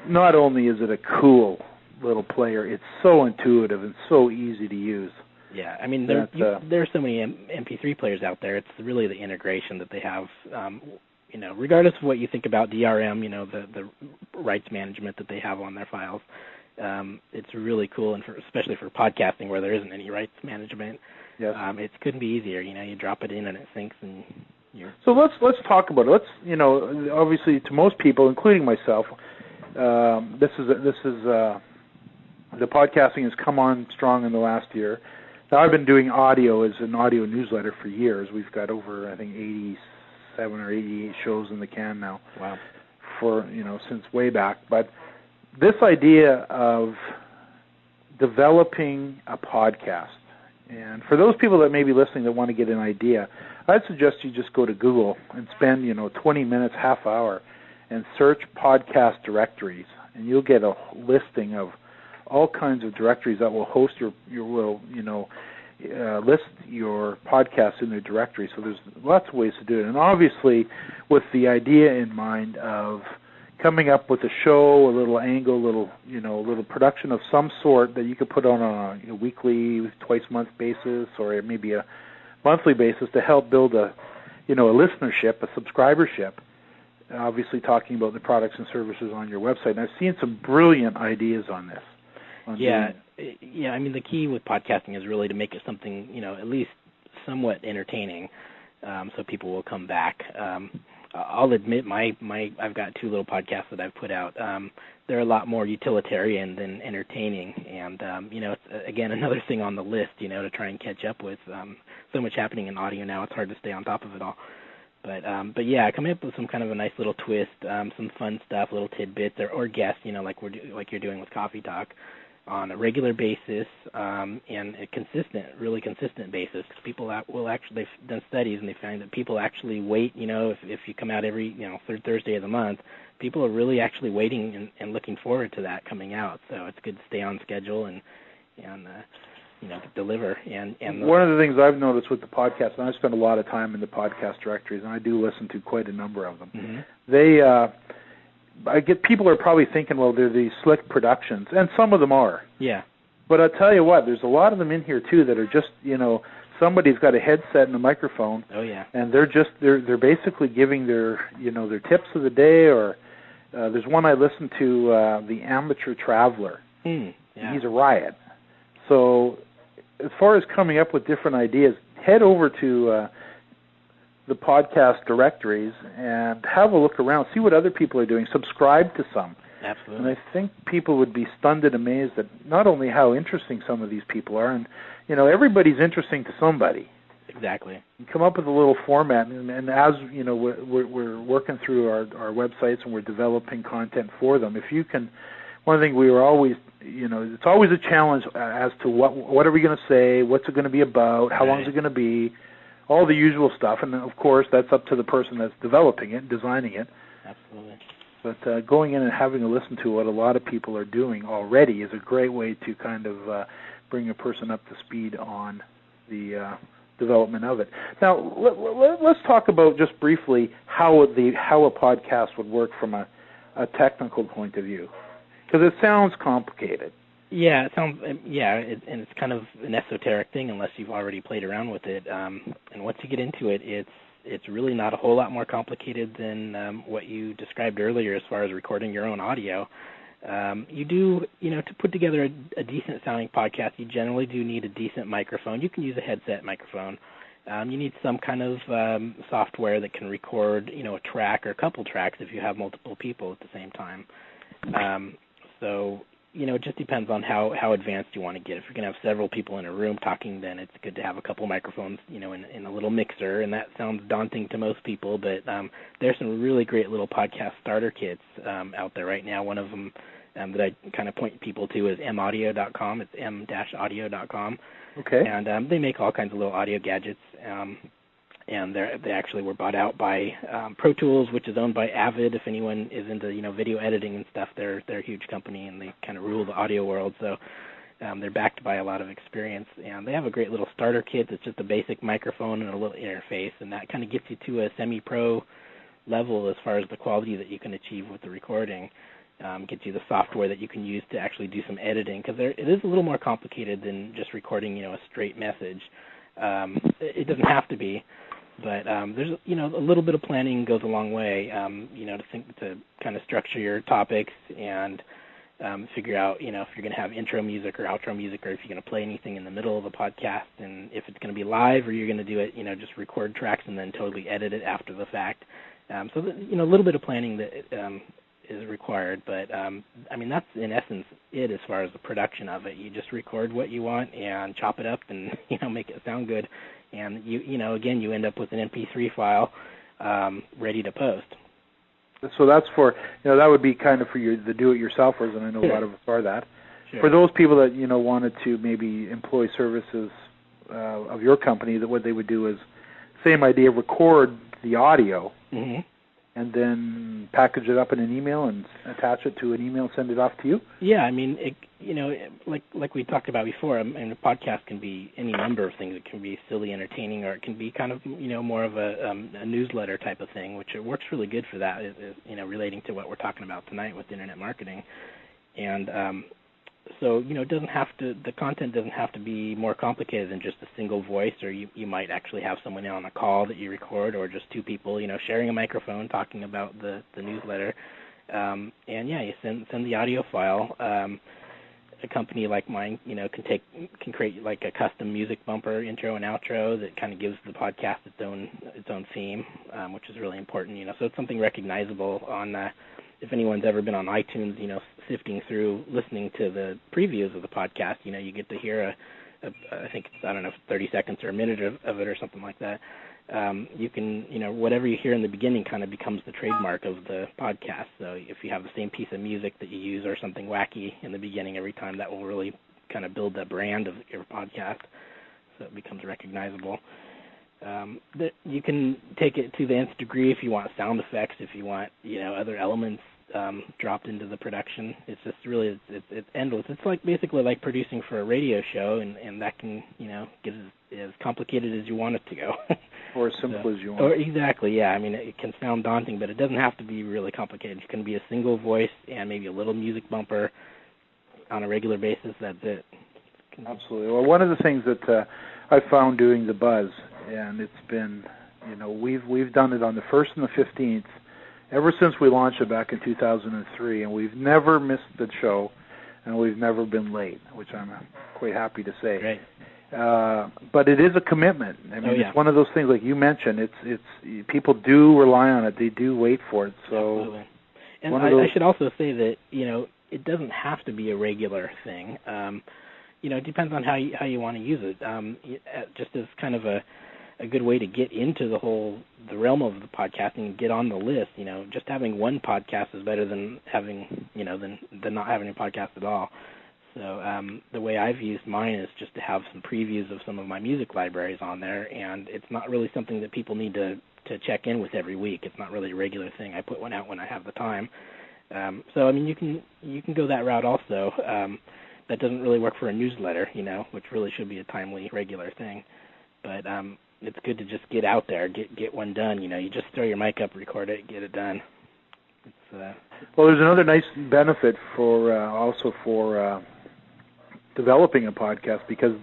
not only is it a cool little player, it's so intuitive and so easy to use. Yeah, I mean, there are so many MP3 players out there. It's really the integration that they have. Regardless of what you think about DRM, the rights management that they have on their files. It's really cool, and especially for podcasting where there isn't any rights management. Yes. It couldn't be easier. You drop it in and it syncs, and you're. So let's talk about it. Let's obviously to most people, including myself, this is the podcasting has come on strong in the last year. Now I've been doing audio as an audio newsletter for years. We've got over 87 or 88 shows in the can now. Wow. For since way back, but this idea of developing a podcast, and for those people that may be listening that want to get an idea, I'd suggest you just go to Google and spend 20 minutes, half hour, and search podcast directories, and you'll get a listing of all kinds of directories that will host list your podcast in their directory. So there's lots of ways to do it. And obviously, with the idea in mind of coming up with a show, a little angle, a little production of some sort that you could put on a weekly, twice-a-month basis, or maybe a monthly basis to help build a listenership, a subscribership. Obviously, talking about the products and services on your website. And I've seen some brilliant ideas on this. Yeah. I mean, the key with podcasting is really to make it something, at least somewhat entertaining, so people will come back. I'll admit I've got 2 little podcasts that I've put out. They're a lot more utilitarian than entertaining, and it's again another thing on the list, to try and catch up with. So much happening in audio now, it's hard to stay on top of it all. But yeah, coming up with some kind of a nice little twist, some fun stuff, little tidbits, or guests, like you're doing with Coffee Talk, on a regular basis, and a really consistent basis. Because people will actually, they've done studies and they find that people actually wait. If you come out every third Thursday of the month, people are really actually waiting and looking forward to that coming out. So it's good to stay on schedule and deliver. And one of the things I've noticed with the podcast, and I spend a lot of time in the podcast directories, and I do listen to quite a number of them. Mm-hmm. I get people are probably thinking, well, they're these slick productions, and some of them are. Yeah. But I'll tell you what, there's a lot of them in here too that are just, somebody's got a headset and a microphone. Oh yeah. And they're basically giving their tips of the day. Or there's one I listened to, the Amateur Traveler. Yeah. He's a riot. So as far as coming up with different ideas, head over to the podcast directories and have a look around, see what other people are doing, subscribe to some. Absolutely. And I think people would be stunned and amazed at not only how interesting some of these people are, and everybody's interesting to somebody. Exactly. You come up with a little format, and as we're working through our websites and we're developing content for them. If you can, one thing we were always, it's always a challenge as to what are we going to say, what's it going to be about, how long is it going to be. All the usual stuff, and of course that's up to the person that's developing it, designing it. Absolutely. But going in and having a listen to what a lot of people are doing already is a great way to kind of bring a person up to speed on the development of it. Now, let's talk about just briefly how a podcast would work from a technical point of view, because it sounds complicated. Yeah, it sounds. And it's kind of an esoteric thing unless you've already played around with it. And once you get into it, it's really not a whole lot more complicated than what you described earlier as far as recording your own audio. You do, to put together a decent sounding podcast, you generally do need a decent microphone. You can use a headset microphone. You need some kind of software that can record, a track or a couple tracks if you have multiple people at the same time. So it just depends on how advanced you want to get. If you're going to have several people in a room talking, then it's good to have a couple microphones, in a little mixer, and that sounds daunting to most people, but there's some really great little podcast starter kits out there right now. One of them that I kind of point people to is maudio.com. It's m-audio.com. Okay. And they make all kinds of little audio gadgets, and they actually were bought out by Pro Tools, which is owned by Avid. If anyone is into video editing and stuff, they're a huge company and they kind of rule the audio world. So they're backed by a lot of experience, and they have a great little starter kit that's just a basic microphone and a little interface, and that kind of gets you to a semi-pro level as far as the quality that you can achieve with the recording. Gets you the software that you can use to actually do some editing, because it is a little more complicated than just recording a straight message. It doesn't have to be. But there's, a little bit of planning goes a long way, to kind of structure your topics and figure out, if you're going to have intro music or outro music, or if you're going to play anything in the middle of the podcast, and if it's going to be live or you're going to do it, just record tracks and then totally edit it after the fact. So, a little bit of planning that is required. But, that's in essence it as far as the production of it. You just record what you want and chop it up and, make it sound good. And again, you end up with an MP3 file ready to post. So that's for, that would be kind of for the do-it-yourselfers, and I know a lot of us are that. Sure. For those people that, wanted to maybe employ services of your company, that what they would do is, same idea, record the audio, mm-hmm. and then package it up in an email and attach it to an email and send it off to you? Yeah, I mean, like we talked about before, and a podcast can be any number of things. It can be silly, entertaining, or it can be kind of, more of a newsletter type of thing, which it works really good for that, relating to what we're talking about tonight with internet marketing. And so, it doesn't have to, the content doesn't have to be more complicated than just a single voice, or you might actually have someone on a call that you record, or just two people, sharing a microphone talking about the newsletter. And yeah, you send the audio file. A company like mine, can create like a custom music bumper, intro and outro that kind of gives the podcast its own theme, which is really important. So it's something recognizable on. If anyone's ever been on iTunes, sifting through, listening to the previews of the podcast, you get to hear I think it's, 30 seconds or a minute of it or something like that. You can, whatever you hear in the beginning kind of becomes the trademark of the podcast. So if you have the same piece of music that you use or something wacky in the beginning every time, that will really kind of build the brand of your podcast, so it becomes recognizable. You can take it to the nth degree if you want sound effects, if you want, other elements dropped into the production. It's just really, it's endless. It's like basically like producing for a radio show, and that can, get as complicated as you want it to go. Or as simple as you want. Or exactly, yeah. I mean, it can sound daunting, but it doesn't have to be really complicated. It can be a single voice and maybe a little music bumper on a regular basis. That's it. Absolutely. Well, one of the things that I found doing the Buzz, and it's been, we've done it on the 1st and the 15th ever since we launched it back in 2003, and we've never missed the show, and we've never been late, which I'm quite happy to say. Right. But it is a commitment. I mean, It's one of those things, like you mentioned, it's people do rely on it. They do wait for it. So, absolutely. And I should also say that, it doesn't have to be a regular thing. It depends on how you want to use it. Just as kind of a good way to get into the realm of the podcasting and get on the list. Just having one podcast is better than having, than not having a podcast at all. So the way I've used mine is just to have some previews of some of my music libraries on there, and it's not really something that people need to check in with every week. It's not really a regular thing. I put one out when I have the time. So I mean, you can go that route also. That doesn't really work for a newsletter, which really should be a timely, regular thing. But it's good to just get out there, get one done. You just throw your mic up, record it, get it done. Well, there's another nice benefit for developing a podcast because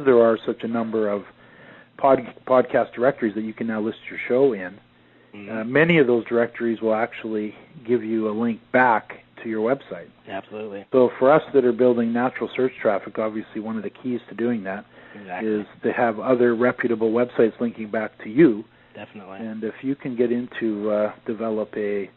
there are such a number of podcast directories that you can now list your show in. Mm-hmm. Many of those directories will actually give you a link back to your website. Absolutely. So for us that are building natural search traffic, obviously one of the keys to doing that is to have other reputable websites linking back to you. Definitely. And if you can get into develop a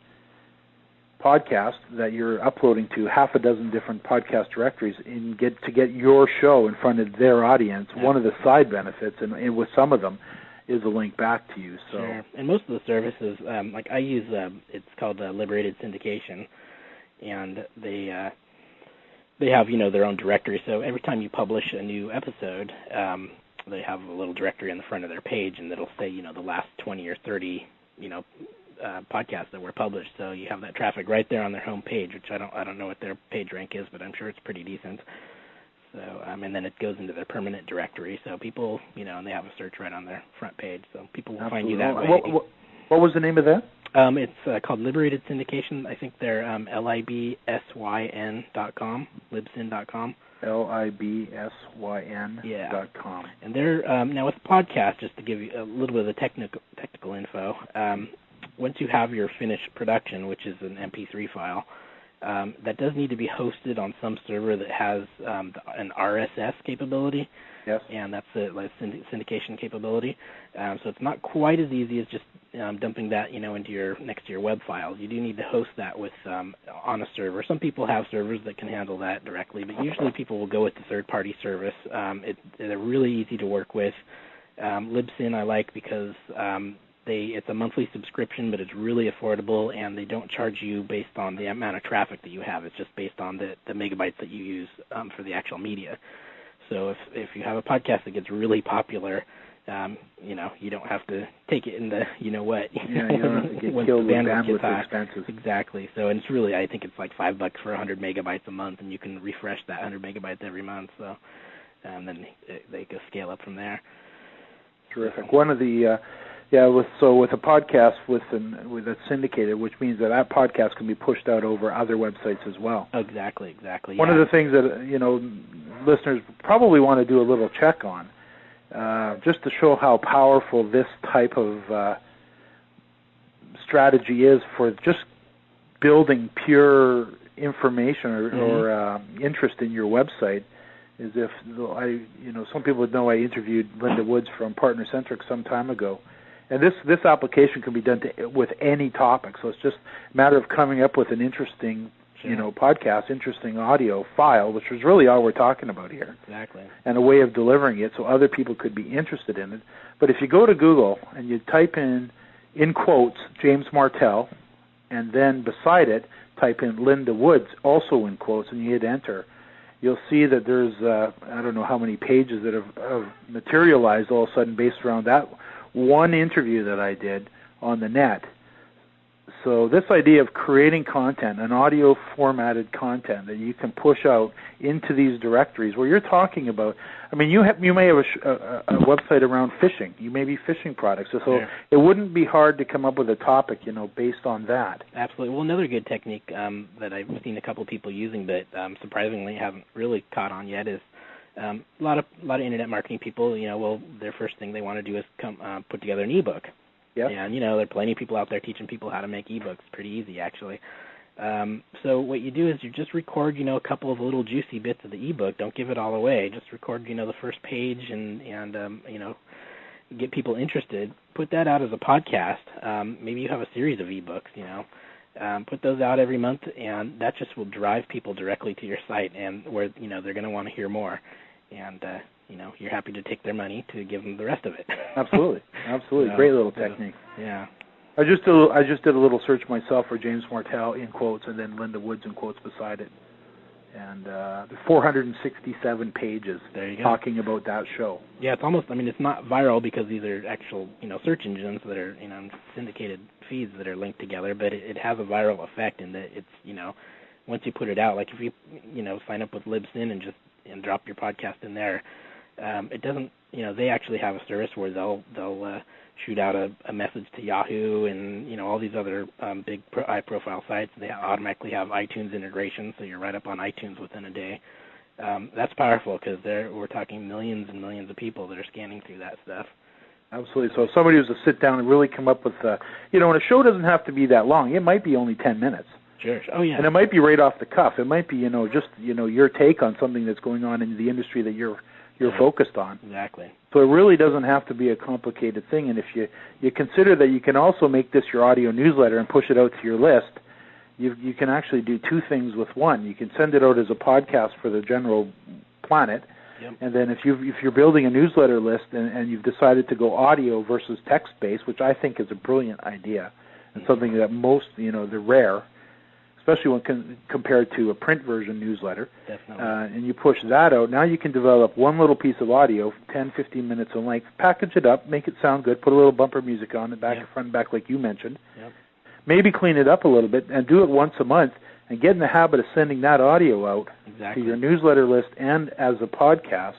podcast that you're uploading to half a dozen different podcast directories and get your show in front of their audience, one of the side benefits, and with some of them, is a link back to you. So. Sure. And most of the services, like I use, it's called Liberated Syndication, and they have their own directory. So every time you publish a new episode, they have a little directory on the front of their page, and it'll say the last 20 or 30 podcasts that were published. So you have that traffic right there on their home page, which I don't know what their page rank is, but I'm sure it's pretty decent. So and then it goes into their permanent directory. So people, and they have a search right on their front page. So people will find you that way. What was the name of that? It's called Liberated Syndication. I think they're libsyn.com, libsyn.com. libsyn.com. And they're now with the podcast, just to give you a little bit of the technical info. Once you have your finished production, which is an MP3 file, that does need to be hosted on some server that has an RSS capability. Yes. And that's the syndication capability. So it's not quite as easy as just dumping that, into next to your web files. You do need to host that with on a server. Some people have servers that can handle that directly, but usually people will go with the third-party service. They're really easy to work with. Libsyn I like because it's a monthly subscription, but it's really affordable, and they don't charge you based on the amount of traffic that you have. It's just based on the megabytes that you use for the actual media. So if you have a podcast that gets really popular, you don't have to take it in the Yeah, you don't have to get killed with bandwidth expenses. Exactly. So, and it's really, I think it's like $5 for 100 megabytes a month, and you can refresh that 100 megabytes every month. So, then they go scale up from there. Terrific. One of the with a podcast with a syndicated, which means that podcast can be pushed out over other websites as well. Exactly. One of the things that listeners probably want to do a little check on, just to show how powerful this type of strategy is for just building pure information or interest in your website, is if some people would know I interviewed Linda Woods from Partner Centric some time ago, and this application can be done with any topic. So it's just a matter of coming up with an interesting, podcast, interesting audio file, which is really all we're talking about here. Exactly. And a way of delivering it so other people could be interested in it. But if you go to Google and you type in quotes, James Martell, and then beside it type in Linda Woods, also in quotes, and you hit enter, you'll see that there's, I don't know how many pages that have materialized all of a sudden based around that one interview that I did on the net. So this idea of creating content, an audio formatted content that you can push out into these directories where you're talking about, you may have a website around fishing. You may be fishing products. So it wouldn't be hard to come up with a topic, based on that. Absolutely. Well, another good technique that I've seen a couple of people using but surprisingly haven't really caught on yet is a lot of internet marketing people, their first thing they want to do is put together an ebook. Yep. And, there are plenty of people out there teaching people how to make ebooks. Pretty easy, actually. So what you do is you just record, a couple of little juicy bits of the ebook. Don't give it all away. Just record, the first page and get people interested. Put that out as a podcast. Maybe you have a series of ebooks, put those out every month, and that just will drive people directly to your site and where, they're going to want to hear more. And, you're happy to take their money to give them the rest of it. Absolutely. Great little technique. Yeah. I just did a little search myself for James Martell in quotes and then Linda Woods in quotes beside it. And 467 pages talking about that show. Yeah, it's almost, it's not viral because these are actual, search engines that are, syndicated feeds that are linked together, but it has a viral effect in that it's, once you put it out, like if you, sign up with Libsyn and drop your podcast in there, it doesn't, they actually have a service where they'll shoot out a message to Yahoo and, all these other big high-profile sites. They automatically have iTunes integration, so you're right up on iTunes within a day. That's powerful because we're talking millions and millions of people that are scanning through that stuff. Absolutely. So if somebody was to sit down and really come up with, and a show doesn't have to be that long. It might be only 10 minutes. Sure. Oh, yeah. And it might be right off the cuff. It might be, just, your take on something that's going on in the industry that you're focused on. Exactly. So it really doesn't have to be a complicated thing. And if you consider that you can also make this your audio newsletter and push it out to your list, you can actually do two things with one. You can send it out as a podcast for the general planet. Yep. And then if you're building a newsletter list and you've decided to go audio versus text-based, which I think is a brilliant idea and something that most, they're rare, especially when compared to a print version newsletter. Definitely. And you push that out. Now you can develop one little piece of audio, 10, 15 minutes in length, package it up, make it sound good, put a little bumper music on it, back and front and back like you mentioned. Yep. Maybe clean it up a little bit and do it once a month and get in the habit of sending that audio out to your newsletter list and as a podcast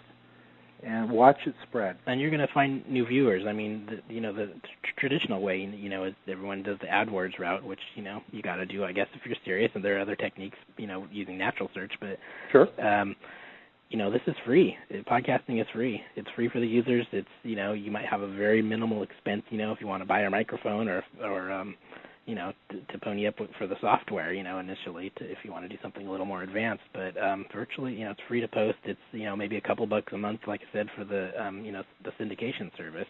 and watch it spread. And you're going to find new viewers. The traditional way, is everyone does the AdWords route, which, you got to do, I guess, if you're serious. And there are other techniques, using natural search. But sure. This is free. Podcasting is free. It's free for the users. It's, you might have a very minimal expense, if you want to buy a microphone or to pony up for the software, initially if you want to do something a little more advanced. But virtually, it's free to post. It's, maybe a couple bucks a month, like I said, for the, the syndication service.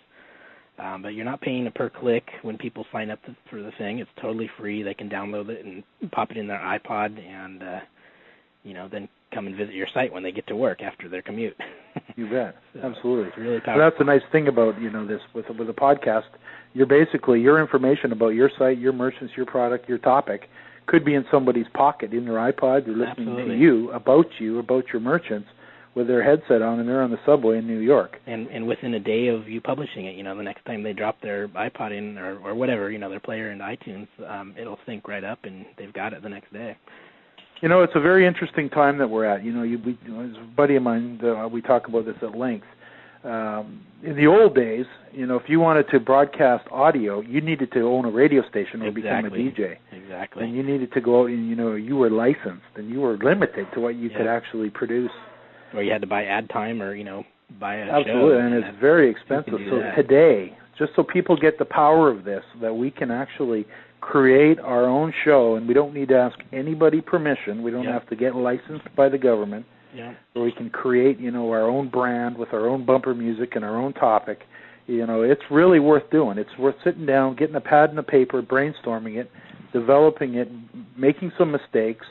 But you're not paying a per click when people sign up for the thing. It's totally free. They can download it and pop it in their iPod and, then come and visit your site when they get to work after their commute. You bet. So absolutely. It's really powerful. So that's the nice thing about, this with a podcast. You're basically, your information about your site, your merchants, your product, your topic could be in somebody's pocket in their iPod. They're listening to you, about your merchants, with their headset on and they're on the subway in New York. And within a day of you publishing it, the next time they drop their iPod in or whatever, their player into iTunes, it'll sync right up and they've got it the next day. It's a very interesting time that we're at. As a buddy of mine, we talk about this at length. In the old days, if you wanted to broadcast audio, you needed to own a radio station or become a DJ. Exactly. And you needed to go out and, you were licensed and you were limited to what you could actually produce. Or you had to buy ad time or, buy a show. Absolutely, and it's very expensive. So today, just so people get the power of this, that we can actually create our own show, and we don't need to ask anybody permission. We don't have to get licensed by the government. Yeah. So we can create, our own brand with our own bumper music and our own topic. It's really worth doing. It's worth sitting down, getting a pad and a paper, brainstorming it, developing it, making some mistakes,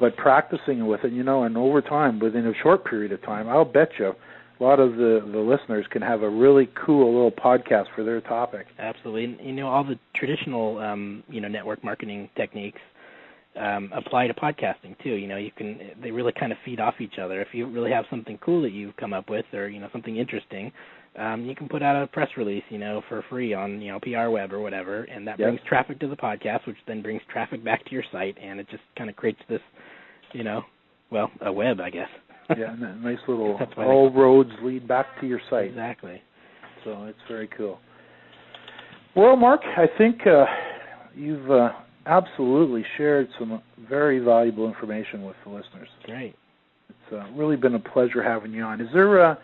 but practicing with it, and over time, within a short period of time, I'll bet you a lot of the listeners can have a really cool little podcast for their topic. Absolutely. And, all the traditional, network marketing techniques apply to podcasting too. They really kind of feed off each other. If you really have something cool that you've come up with or, something interesting, you can put out a press release, for free on, PRWeb or whatever, and that brings traffic to the podcast, which then brings traffic back to your site, and it just kind of creates this, a web, I guess. Yeah, and that nice little all roads lead back to your site. Exactly. So it's very cool. Well, Mark, I think you've absolutely shared some very valuable information with the listeners. Great. It's really been a pleasure having you on. Is there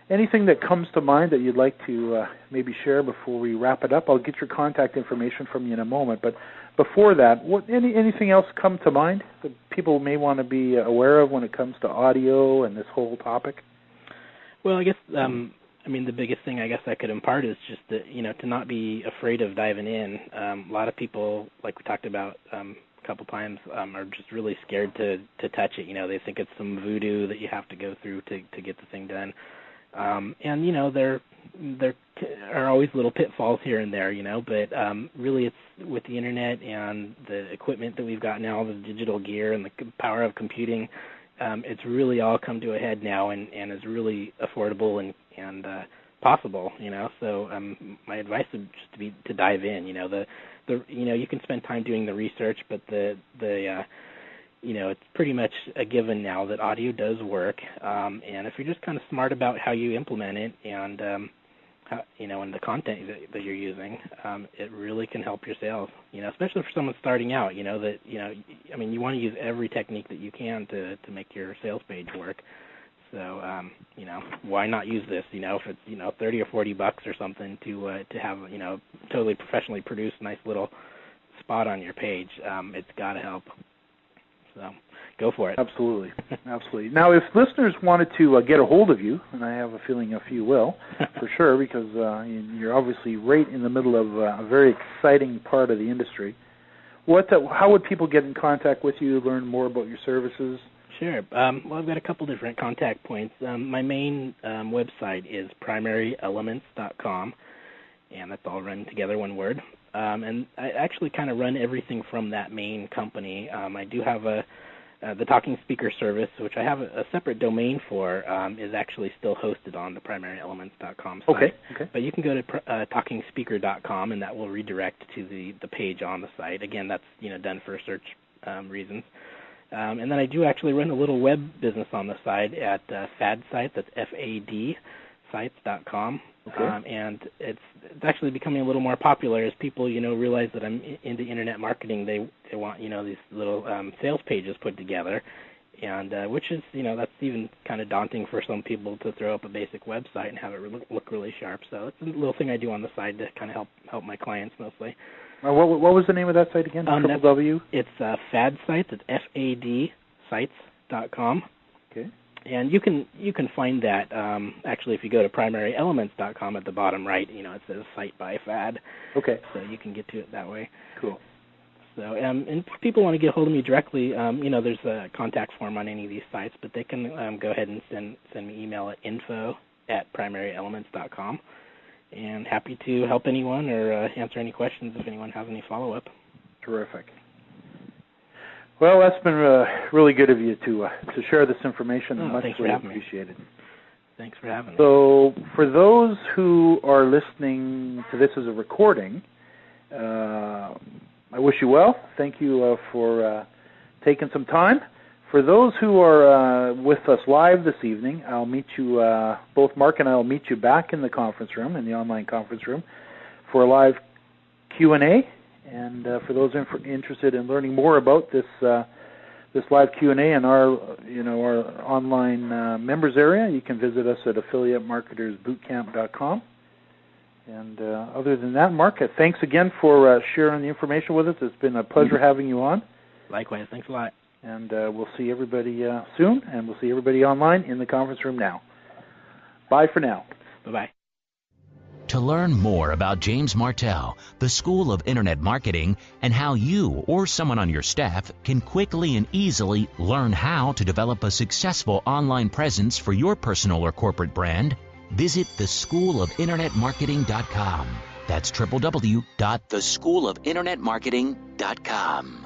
anything that comes to mind that you'd like to maybe share before we wrap it up? I'll get your contact information from you in a moment, but before that, anything else come to mind that people may want to be aware of when it comes to audio and this whole topic? Well, I guess, the biggest thing I guess I could impart is just that, to not be afraid of diving in. A lot of people, like we talked about a couple times, are just really scared to touch it. They think it's some voodoo that you have to go through to get the thing done. And, there are always little pitfalls here and there, but really it's with the Internet and the equipment that we've got now, the digital gear and the power of computing, it's really all come to a head now and is really affordable and possible, So my advice would just be to dive in, you can spend time doing the research, but it's pretty much a given now that audio does work, and if you're just kind of smart about how you implement it and and the content that you're using, it really can help your sales. Especially for someone starting out. You want to use every technique that you can to make your sales page work. So, why not use this? If it's $30 or $40 or something to have totally professionally produced nice little spot on your page, it's got to help. So go for it. Absolutely. Absolutely. Now, if listeners wanted to get a hold of you, and I have a feeling a few will, for sure, because you're obviously right in the middle of a very exciting part of the industry, how would people get in contact with you, learn more about your services? Sure. Well, I've got a couple different contact points. My main website is primaryelements.com, and that's all run together, one word. And I actually kind of run everything from that main company. I do have the Talking Speaker service, which I have a separate domain for, is actually still hosted on the primaryelements.com site. Okay. But you can go to talkingspeaker.com, and that will redirect to the page on the site. Again, that's done for search reasons. And then I do actually run a little web business on the side at FAD-Sites. That's FAD sites.com. Okay. And it's actually becoming a little more popular as people, realize that I'm into internet marketing. They want, these little sales pages put together, and which is, that's even kind of daunting for some people to throw up a basic website and have it look really sharp. So it's a little thing I do on the side to kind of help my clients mostly. What was the name of that site again? W? It's FAD-Sites. It's FAD sites.com. Okay. And you can find that actually if you go to primaryelements.com at the bottom right, it says Site by FAD. Okay. So you can get to it that way. Cool. So and if people want to get a hold of me directly, there's a contact form on any of these sites, but they can go ahead and send me email at info@primaryelements.com. And happy to help anyone or answer any questions if anyone has any follow-up. Terrific. Well, that's been really good of you to share this information. Oh, much thanks for having me. appreciated. Thanks for having me. So, for those who are listening to this as a recording, I wish you well. Thank you for taking some time. For those who are with us live this evening, I'll meet you, both Mark and I will meet you back in the conference room, in the online conference room, for a live Q&A. And for those interested in learning more about this live Q&A in our online members area, you can visit us at affiliatemarketersbootcamp.com. And other than that, Mark, thanks again for sharing the information with us. It's been a pleasure having you on. Likewise. Thanks a lot. And we'll see everybody soon, and we'll see everybody online in the conference room now. Bye for now. Bye-bye. To learn more about James Martell, the School of Internet Marketing, and how you or someone on your staff can quickly and easily learn how to develop a successful online presence for your personal or corporate brand, visit theschoolofinternetmarketing.com. That's www.theschoolofinternetmarketing.com.